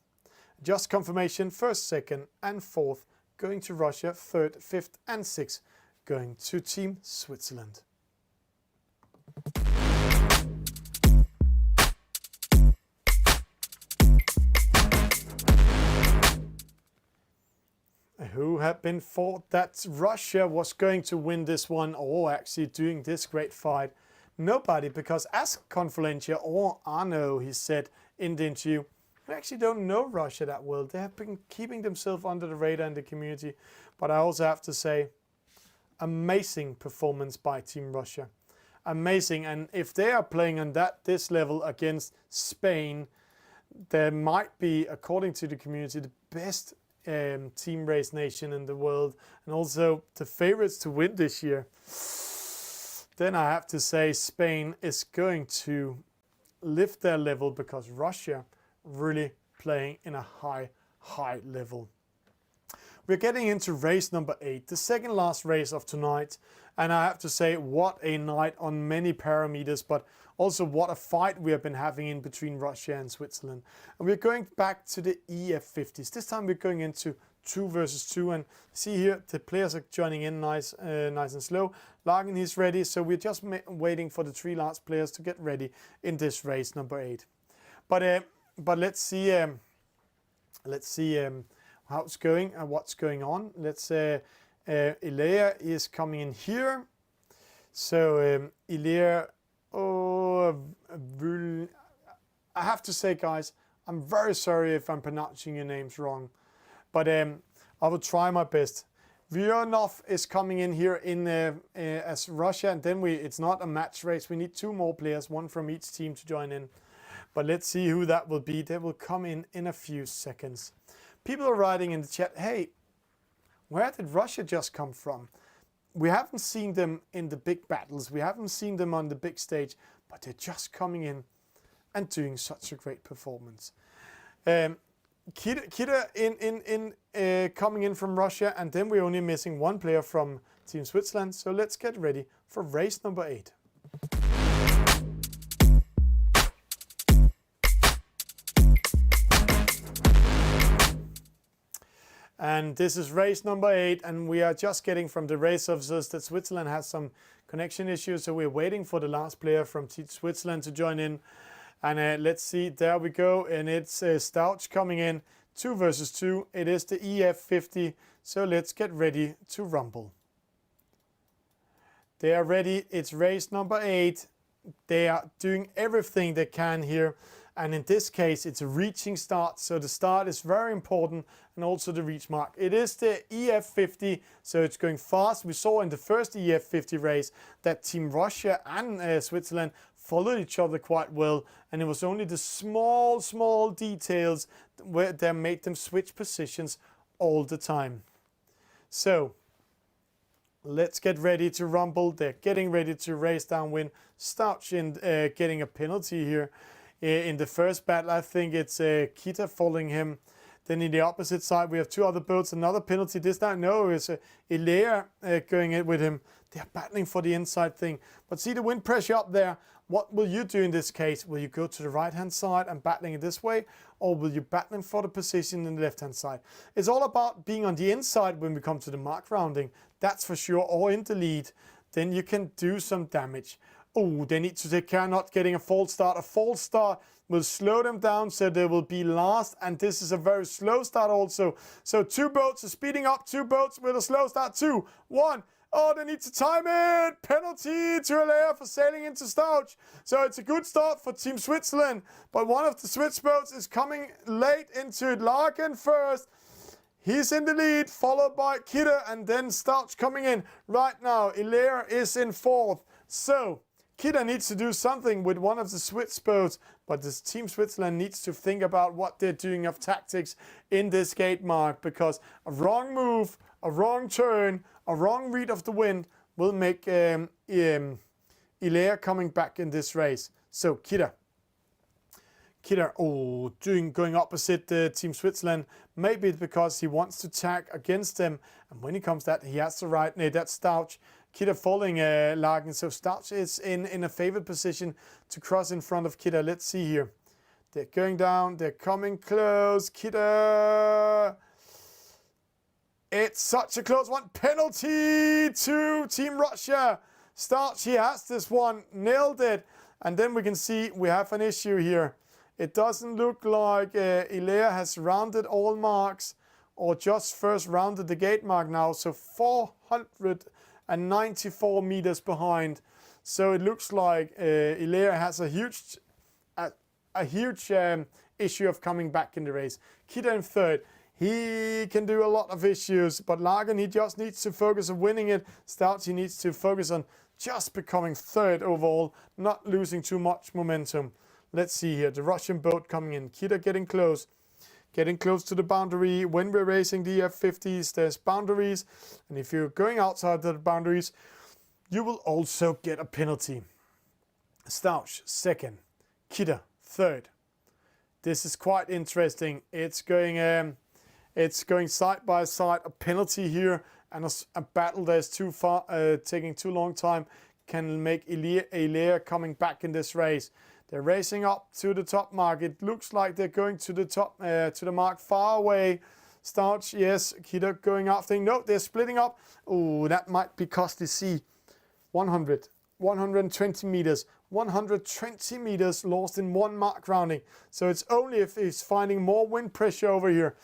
Just confirmation, 1st, 2nd and 4th going to Russia, 3rd, 5th and 6th going to Team Switzerland. Who had been thought that Russia was going to win this one or actually doing this great fight? Nobody, because as Confluentia or Arno, he said in the interview, we actually don't know Russia that well. They have been keeping themselves under the radar in the community. But I also have to say, amazing performance by Team Russia. Amazing. And if they are playing on this level against Spain, there might be, according to the community, the best team race nation in the world. And also the favorites to win this year. Then I have to say Spain is going to lift their level because Russia really playing in a high level. We're getting into race number 8, the second last race of tonight. And I have to say, what a night on many parameters, but also what a fight we have been having in between Russia and Switzerland. And we're going back to the EF50s. This time we're going into 2 versus 2, and see here the players are joining in nice and slow. Larkin, he's ready, so we're just waiting for the 3 last players to get ready in this race number 8. But let's see how it's going and what's going on. Let's Ilea is coming in here. So Ilea, I have to say, guys, I'm very sorry if I'm pronouncing your names wrong, but I will try my best. Vionov is coming in here in as Russia, and then it's not a match race. We need 2 more players, 1 from each team to join in. But let's see who that will be. They will come in a few seconds. People are writing in the chat, hey, where did Russia just come from? We haven't seen them in the big battles. We haven't seen them on the big stage, but they're just coming in and doing such a great performance. Kita coming in from Russia, and then we're only missing 1 player from Team Switzerland. So let's get ready for race number 8. And this is race number 8, and we are just getting from the race officers that Switzerland has some connection issues, so we're waiting for the last player from Team Switzerland to join in. And let's see, there we go, and it's Stouch coming in, 2 versus 2. It is the EF50, so let's get ready to rumble. They are ready, it's race number 8. They are doing everything they can here. And in this case, it's a reaching start, so the start is very important, and also the reach mark. It is the EF50, so it's going fast. We saw in the first EF50 race that Team Russia and Switzerland followed each other quite well, and it was only the small details where they made them switch positions all the time. So let's get ready to rumble. They're getting ready to race downwind. Stouch in getting a penalty here. In the first battle, I think it's Kita following him. Then in the opposite side, we have 2 other boats. Another penalty. This time, no, it's Ilea going in with him. They're battling for the inside thing. But see the wind pressure up there. What will you do in this case? Will you go to the right-hand side and battling it this way? Or will you battling for the position in the left-hand side? It's all about being on the inside when we come to the mark rounding. That's for sure. Or in the lead. Then you can do some damage. Oh, they need to take care not getting a false start. A false start will slow them down, so they will be last. And this is a very slow start also. So 2 boats are speeding up. 2 boats with a slow start. 2, 1. Oh, they need to time it. Penalty to Ilea for sailing into Stouch. So it's a good start for Team Switzerland. But one of the Swiss boats is coming late into it. Larkin first. He's in the lead, followed by Kita, and then Stouch coming in. Right now, Ilea is in 4th. So Kita needs to do something with one of the Swiss boats, but this Team Switzerland needs to think about what they're doing of tactics in this gate mark, because a wrong move, a wrong turn, a wrong read of the wind will make Ilea coming back in this race. So Kita, going opposite Team Switzerland. Maybe it's because he wants to tag against them, and when he comes that, he has to ride. No, that's Stouch. Kita following Larkin, so Stouch is in a favored position to cross in front of Kita. Let's see here. They're going down, they're coming close. Kita, it's such a close one. Penalty to Team Russia. Stouch, he has this one, nailed it. And then we can see we have an issue here. It doesn't look like Ilea has rounded all marks, or just first rounded the gate mark now. So 494 meters behind. So it looks like Ilea has a huge issue of coming back in the race. Kita in 3rd. He can do a lot of issues, but Larkin, he just needs to focus on winning it. Stouch, he needs to focus on just becoming 3rd overall, not losing too much momentum. Let's see here, the Russian boat coming in. Kita getting close to the boundary. When we're racing the F50s, there's boundaries, and if you're going outside the boundaries, you will also get a penalty. Stouch 2nd, Kita 3rd. This is quite interesting. It's going side by side. A penalty here and a battle that's too far, taking too long time. can make Ilea coming back in this race. They're racing up to the top mark. It looks like they're going to the top, to the mark far away. Stouch, yes, Kida going after him. No, they're splitting up. Oh, that might be costly. See, 100, 120 meters, 120 meters lost in one mark rounding. So it's only if he's finding more wind pressure over here.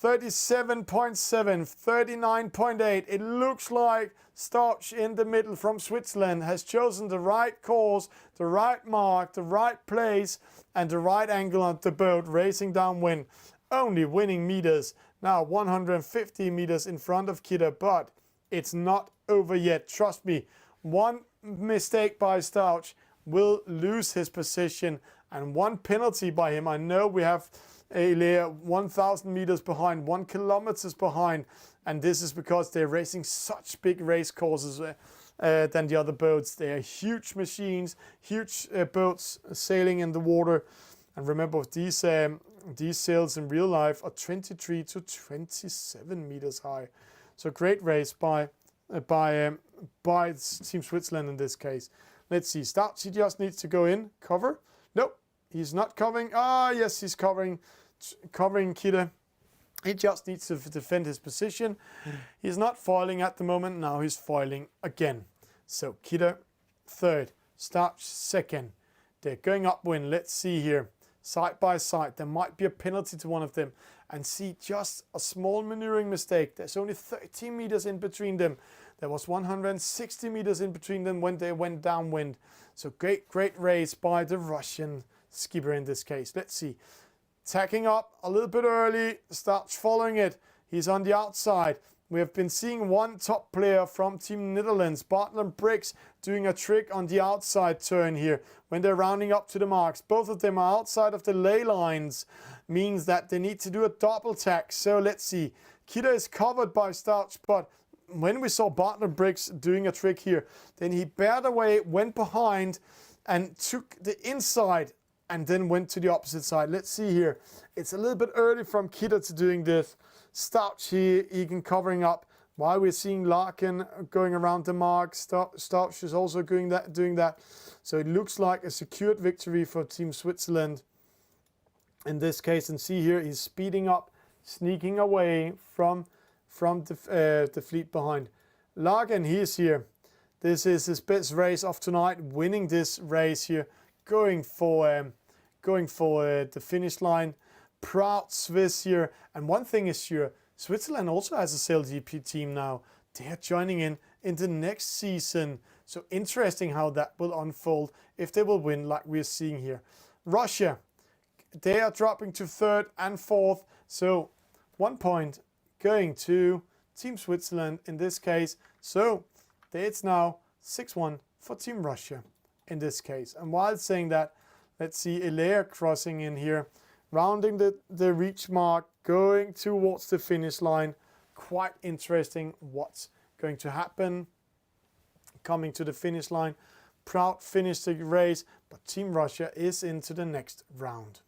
37.7, 39.8. It looks like Stouch in the middle from Switzerland has chosen the right course, the right mark, the right place, and the right angle on the boat, racing downwind. Only winning meters. Now 150 meters in front of Kida, but it's not over yet. Trust me, one mistake by Stouch will lose his position, and one penalty by him. I know we have Ilea 1,000 meters behind, 1 kilometer behind, and this is because they're racing such big race courses than the other boats. They are huge machines, huge boats sailing in the water. And remember, these sails in real life are 23 to 27 meters high. So great race by Team Switzerland in this case. Let's see, Stouch, he just needs to go in, cover. Nope, he's not covering. Ah, yes, he's covering Kida. He just needs to defend his position. He's not foiling at the moment. Now he's foiling again. So Kida third, Stouch second. They're going upwind. Let's see here. Side by side. There might be a penalty to one of them. And see, just a small maneuvering mistake. There's only 30 meters in between them. There was 160 meters in between them when they went downwind. So great race by the Russian skipper in this case. Let's see. Tacking up a little bit early. Starts following it. He's on the outside. We have been seeing one top player from Team Netherlands, Bartlam Briggs, doing a trick on the outside turn here when they're rounding up to the marks. Both of them are outside of the ley lines, means that they need to do a double tack. So let's see. Kida is covered by Stouch, but when we saw Bartlam Briggs doing a trick here, then he bared away, went behind, and took the inside, and then went to the opposite side. Let's see here. It's a little bit early from Kida to doing this. Stouch here, Egan covering up while we're seeing Larkin going around the mark. Stouch is also doing that. So it looks like a secured victory for Team Switzerland in this case. And see here, he's speeding up, sneaking away from the fleet behind. Larkin, he is here. This is his best race of tonight, winning this race here, going for the finish line. Proud Swiss here. And one thing is sure, Switzerland also has a SailGP team now. They are joining in the next season. So interesting how that will unfold if they will win like we're seeing here. Russia, they are dropping to third and fourth. So 1 point going to Team Switzerland in this case. So it's now 6-1 for Team Russia in this case. And while saying that, let's see Ilea crossing in here, rounding the reach mark, going towards the finish line. Quite interesting what's going to happen. Coming to the finish line. Proud finished the race, but Team Russia is into the next round.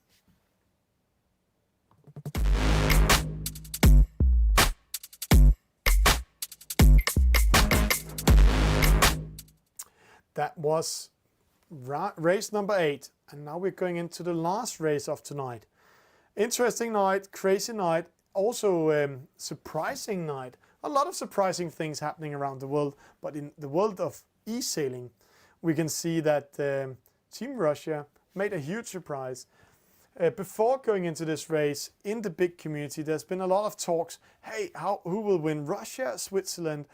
That was race number 8, and now we're going into the last race of tonight. Interesting night, crazy night, also surprising night. A lot of surprising things happening around the world, but in the world of eSailing, we can see that Team Russia made a huge surprise. Before going into this race, in the big community, there's been a lot of talks. Hey, who will win, Russia, Switzerland?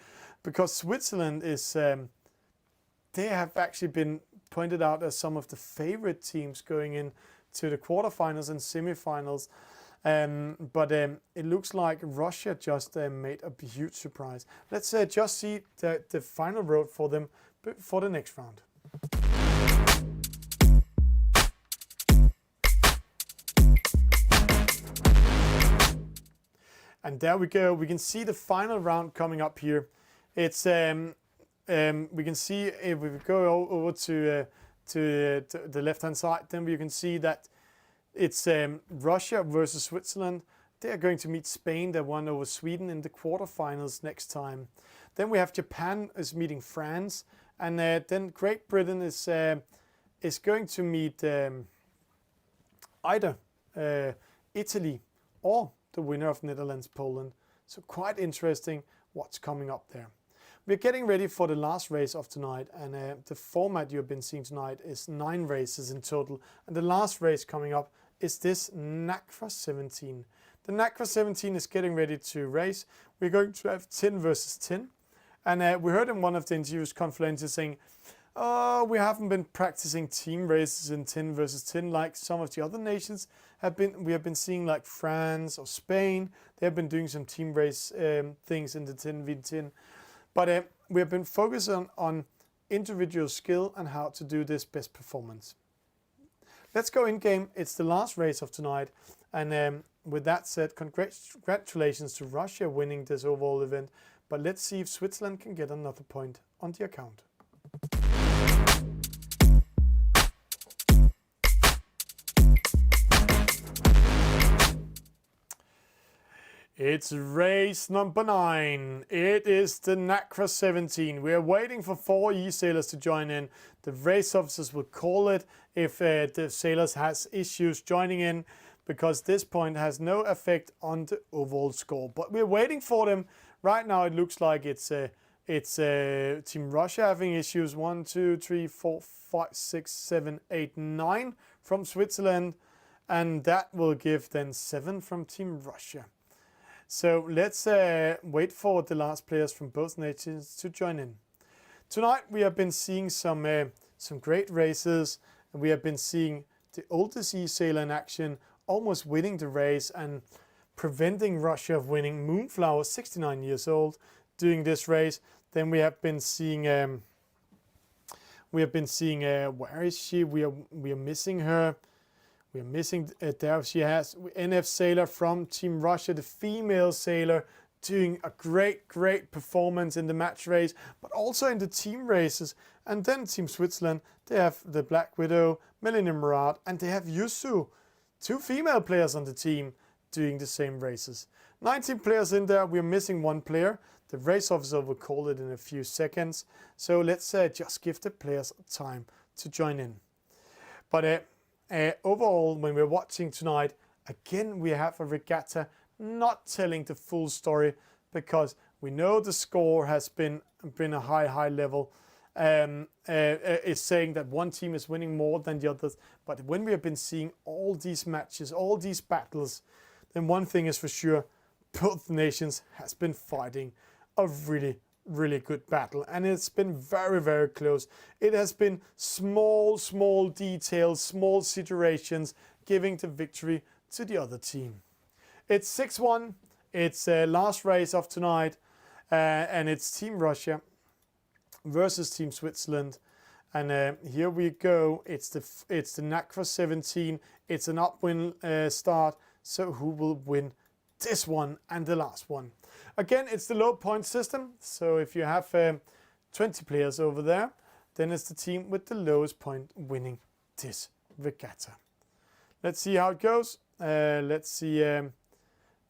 Because Switzerland is, they have actually been pointed out as some of the favorite teams going in to the quarterfinals and semifinals. But it looks like Russia just made a huge surprise. Let's just see the final road for them for the next round. And there we go. We can see the final round coming up here. It's we can see if we go over to the left-hand side, then we can see that it's Russia versus Switzerland. They are going to meet Spain. They won over Sweden in the quarterfinals next time. Then we have Japan is meeting France, And then Great Britain is going to meet either Italy or the winner of Netherlands-Poland. So quite interesting what's coming up there. We're getting ready for the last race of tonight, and the format you've been seeing tonight is 9 races in total. And the last race coming up is this NACRA 17. The NACRA 17 is getting ready to race. We're going to have 10 versus 10. And we heard in one of the interviews, Confluenza saying, oh, we haven't been practicing team races in 10 versus 10 like some of the other nations have been. We have been seeing like France or Spain. They have been doing some team race things in the 10v10. But we have been focusing on individual skill and how to do this best performance. Let's go in game. It's the last race of tonight. And with that said, congratulations to Russia winning this overall event. But let's see if Switzerland can get another point on the account. It's race number 9. It is the NACRA 17. We are waiting for 4 eSailors to join in. The race officers will call it if the sailors has issues joining in, because this point has no effect on the overall score. But we're waiting for them. Right now it looks like it's Team Russia having issues. 1, 2, 3, 4, 5, 6, 7, 8, 9 from Switzerland. And that will give then 7 from Team Russia. So let's wait for the last players from both nations to join in. Tonight we have been seeing some great races. And we have been seeing the oldest eSailer in action, almost winning the race and preventing Russia of winning. Moonflower, 69 years old, doing this race. Then we have been seeing where is she? We are missing her. We are missing there. She has NF sailor from Team Russia, the female sailor, doing a great performance in the match race, but also in the team races. And then Team Switzerland, they have the Black Widow, Melanie Murat, and they have Yusu, 2 female players on the team doing the same races. 19 players in there. We're missing 1 player. The race officer will call it in a few seconds. So let's just give the players time to join in. But overall, when we're watching tonight, again, we have a regatta not telling the full story, because we know the score has been a high level. It's saying that one team is winning more than the others. But when we have been seeing all these matches, all these battles, then one thing is for sure, both nations has been fighting a really good battle, and it's been very close. It has been small details, small situations giving the victory to the other team. It's 6-1. It's last race of tonight, and it's Team Russia versus Team Switzerland. And here we go. It's the NACRA 17. It's an upwind start. So who will win this one and the last one? Again, it's the low point system. So if you have 20 players over there, then it's the team with the lowest point winning this regatta. Let's see how it goes. Let's see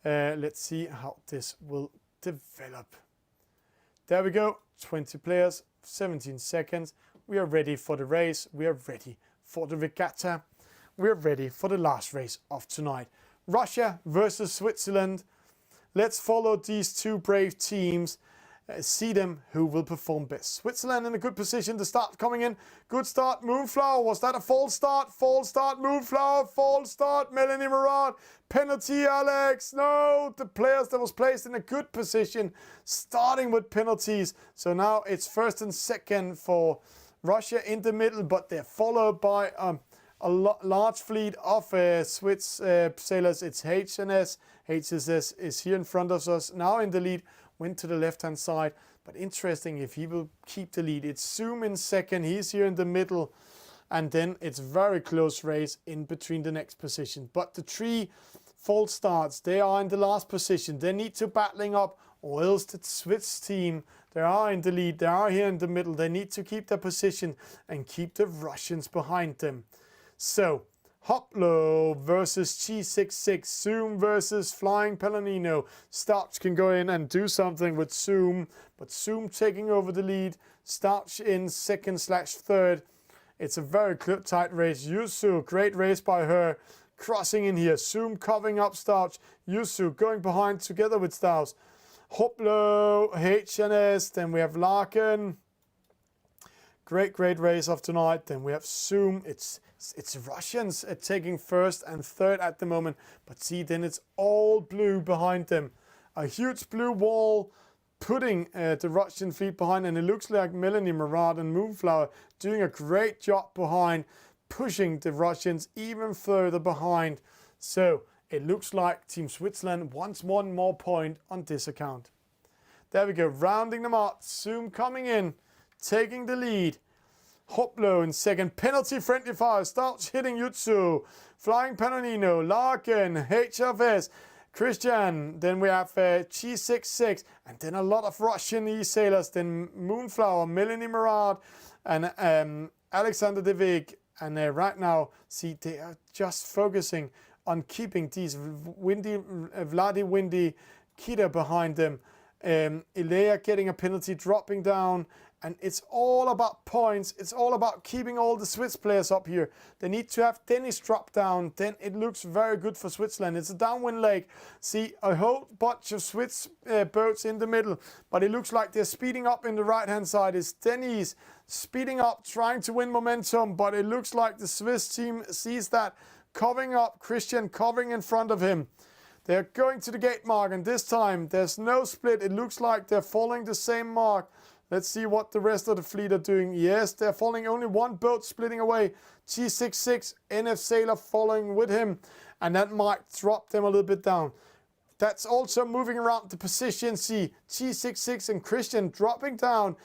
how this will develop. There we go. 20 players, 17 seconds. We are ready for the race. We are ready for the regatta. We are ready for the last race of tonight. Russia versus Switzerland. Let's follow these 2 brave teams. See them who will perform best. Switzerland in a good position. The start coming in. Good start. Moonflower. Was that a false start? False start. Moonflower. False start. Melanie Murat. Penalty, Alex. No. The players that was placed in a good position. Starting with penalties. So now it's first and second for Russia in the middle. But they're followed by a large fleet of Swiss sailors. It's HNS. HSS is here in front of us. Now in the lead. Went to the left-hand side, but interesting if he will keep the lead. It's Zoom in second. He's here in the middle, and then it's very close race in between the next position. But the 3 false starts, they are in the last position. They need to battling up, or else the Swiss team, they are in the lead. They are here in the middle. They need to keep their position and keep the Russians behind them. So Hoplo versus G66, Zoom versus Flying Palomino. Starch can go in and do something with Zoom, but Zoom taking over the lead. Stouch in second/third. It's a very tight race. Yusu, great race by her, crossing in here. Zoom covering up Stouch. Yusu going behind together with Stouch. Hoplo, HNS, then we have Larkin. Great race of tonight. Then we have Zoom. It's Russians taking first and third at the moment. But see, then it's all blue behind them. A huge blue wall putting the Russian fleet behind, and it looks like Melanie Murad and Moonflower doing a great job behind, pushing the Russians even further behind. So it looks like Team Switzerland wants one more point on this account. There we go, rounding them out. Zoom coming in, taking the lead. Hoplo in second, penalty friendly fire, starts hitting Yutsu. Flying Panonino, Larkin, HFS, Christian, then we have G66, and then a lot of Russian e-sailors, then Moonflower, Melanie Murad, and Alexander De Vig. And right now, see, they are just focusing on keeping these Vladi Windy Kita behind them. Ilea getting a penalty, dropping down, and it's all about points. It's all about keeping all the Swiss players up here. They need to have Dennis drop down, then it looks very good for Switzerland. It's a downwind leg. See, a whole bunch of Swiss boats in the middle, but it looks like they're speeding up in the right-hand side. It's Dennis speeding up, trying to win momentum, but it looks like the Swiss team sees that, covering up, Christian covering in front of him. They're going to the gate mark, and this time there's no split. It looks like they're following the same mark. Let's see what the rest of the fleet are doing. Yes, they're following only one boat splitting away. G66, NF Sailor following with him, and that might drop them a little bit down. That's also moving around the position. See, G66 and Christian dropping down.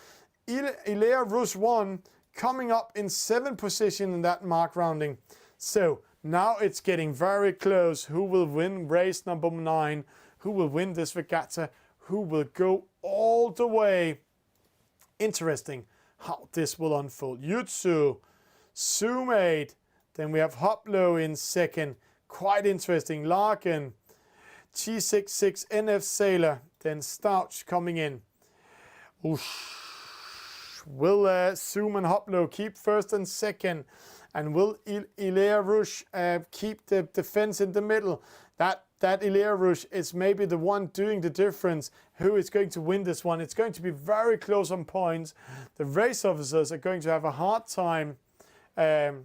Ilea Rush 1 coming up in 7th position in that mark rounding. So now it's getting very close. Who will win race number 9? Who will win this regatta? Who will go all the way? Interesting how this will unfold. Yutsu, Zoom 8. Then we have Hoplo in second. Quite interesting. Larkin, G66, NF Sailor. Then Stouch coming in. Oosh. Will Zoom and Hoplo keep first and second? And will Ilea Rush keep the defense in the middle? That Ilea Rush is maybe the one doing the difference. Who is going to win this one? It's going to be very close on points. The race officers are going to have a hard time of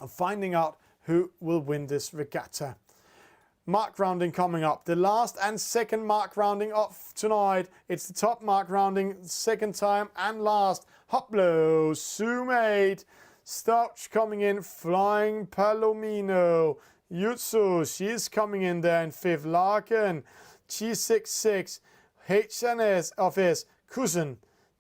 finding out who will win this regatta. Mark rounding coming up. The last and second mark rounding of tonight. It's the top mark rounding, second time and last. Hoplo, Zoom 8. Stouch coming in, Flying Palomino. Yutsu, she's coming in there in 5th. Larkin, G66, HNS of S, Cousin,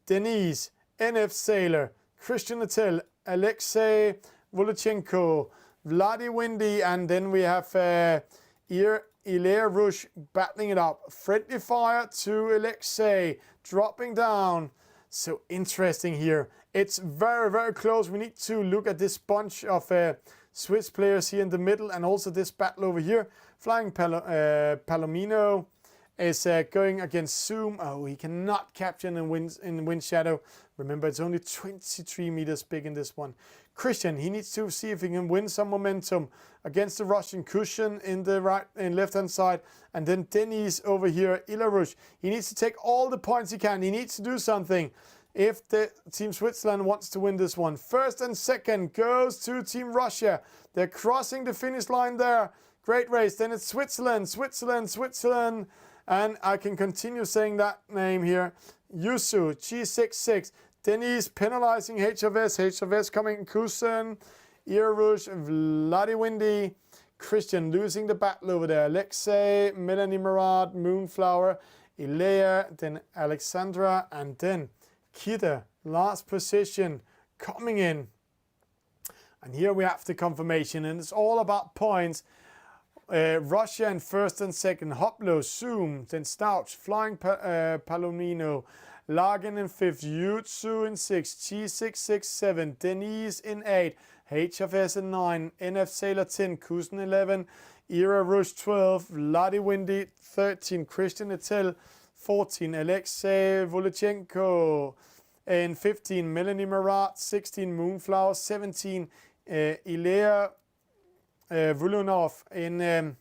Denise, NF Sailor, Christian Natel, Alexei Volochenko, Vladi Windy, and then we have Ilea Rush battling it up. Friendly fire to Alexei, dropping down. So interesting here. It's very close. We need to look at this bunch of Swiss players here in the middle, and also this battle over here. Flying Palomino is going against Zoom. Oh, he cannot capture in wind shadow. Remember, it's only 23 meters big in this one. Christian, he needs to see if he can win some momentum against the Russian cushion in the right and left hand side. And then Denise over here, Ilarush. He needs to take all the points he can. He needs to do something if the Team Switzerland wants to win this one. First and second goes to Team Russia. They're crossing the finish line there. Great race. Then it's Switzerland, Switzerland, Switzerland. And I can continue saying that name here. Yusu, G66. Denise penalizing HFS. HFS coming in Kusen. Irush, Vladiwindy. Christian losing the battle over there. Alexei, Melanie Murad, Moonflower, Ilea, then Alexandra, and then Kita, last position, coming in. And here we have the confirmation, and it's all about points. Russia in first and second, Hoplo, Zoom, then Stouch, Flying Palomino, Lagen in 5th, Yutsu in 6th, G667, 7, Denise in 8, HFS in 9, NF Sailor 10, Kusen 11, Ira Rush 12, Vladi Windy 13, Christian Etel 14, Alexei Volochenko in 15, Melanie Marat, 16, Moonflower, 17, Ilya Vulunov, in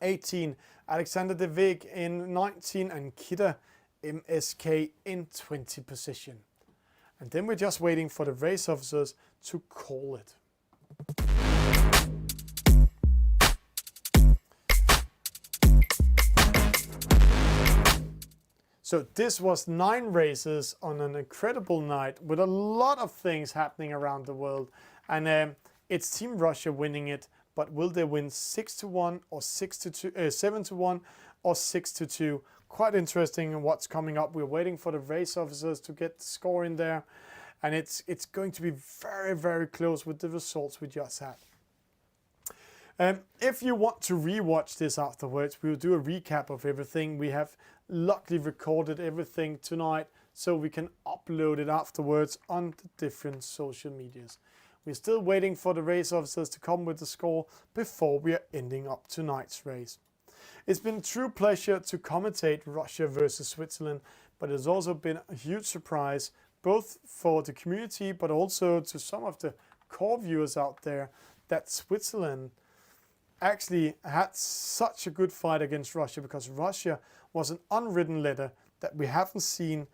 18, Alexander De Vig in 19, and Kita MSK in 20 position. And then we're just waiting for the race officers to call it. So this was 9 races on an incredible night with a lot of things happening around the world. And it's Team Russia winning it, but will they win 6-1 or 7-1 or 6-2? Quite interesting what's coming up. We're waiting for the race officers to get the score in there. And it's going to be very, very close with the results we just had. If you want to rewatch this afterwards, we'll do a recap of everything. We have luckily recorded everything tonight, so we can upload it afterwards on the different social medias. We're still waiting for the race officers to come with the score before we are ending up tonight's race. It's been a true pleasure to commentate Russia versus Switzerland, but it's also been a huge surprise, both for the community, but also to some of the core viewers out there, that Switzerland actually had such a good fight against Russia, because Russia was an unwritten letter that we haven't seen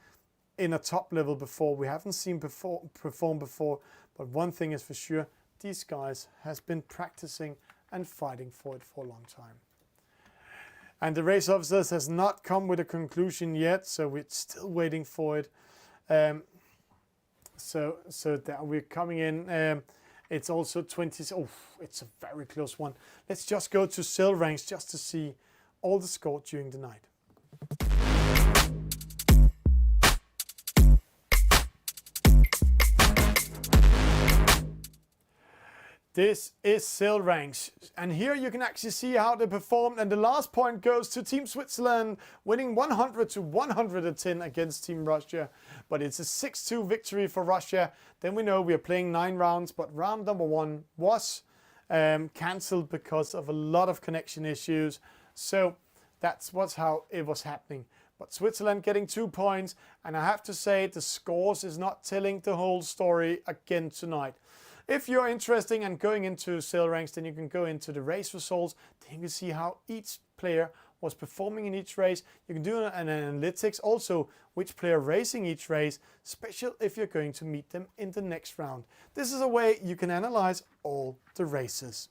in a top level before. We haven't seen perform before. But one thing is for sure, these guys has been practicing and fighting for it for a long time. And the race officers has not come with a conclusion yet, so we're still waiting for it. So that we're coming in. It's also 20. Oh, it's a very close one. Let's just go to cell ranks just to see all the score during the night. This is cell ranks, and here you can actually see how they performed, and the last point goes to Team Switzerland, winning 100-110 against Team Russia. But it's a 6-2 victory for Russia. Then we know we are playing 9 rounds, but round number 1 was cancelled because of a lot of connection issues. So that's how it was happening. But Switzerland getting 2 points, and I have to say the scores is not telling the whole story again tonight. If you're interested in going into cell ranks, then you can go into the race results. Then you can see how each player was performing in each race. You can do an analytics also, which player racing each race, special if you're going to meet them in the next round. This is a way you can analyze all the races.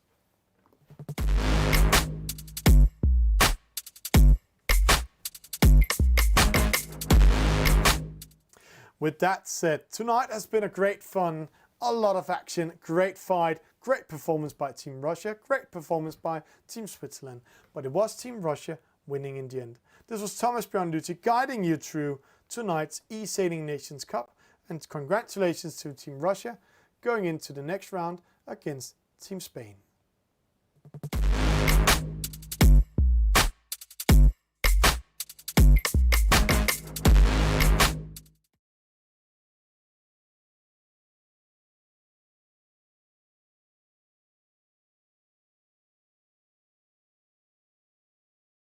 With that said, tonight has been a great fun. A lot of action, great fight, great performance by Team Russia, great performance by Team Switzerland. But it was Team Russia winning in the end. This was Thomas Bjørn Lüthi guiding you through tonight's eSailing Nations Cup. And congratulations to Team Russia going into the next round against Team Spain.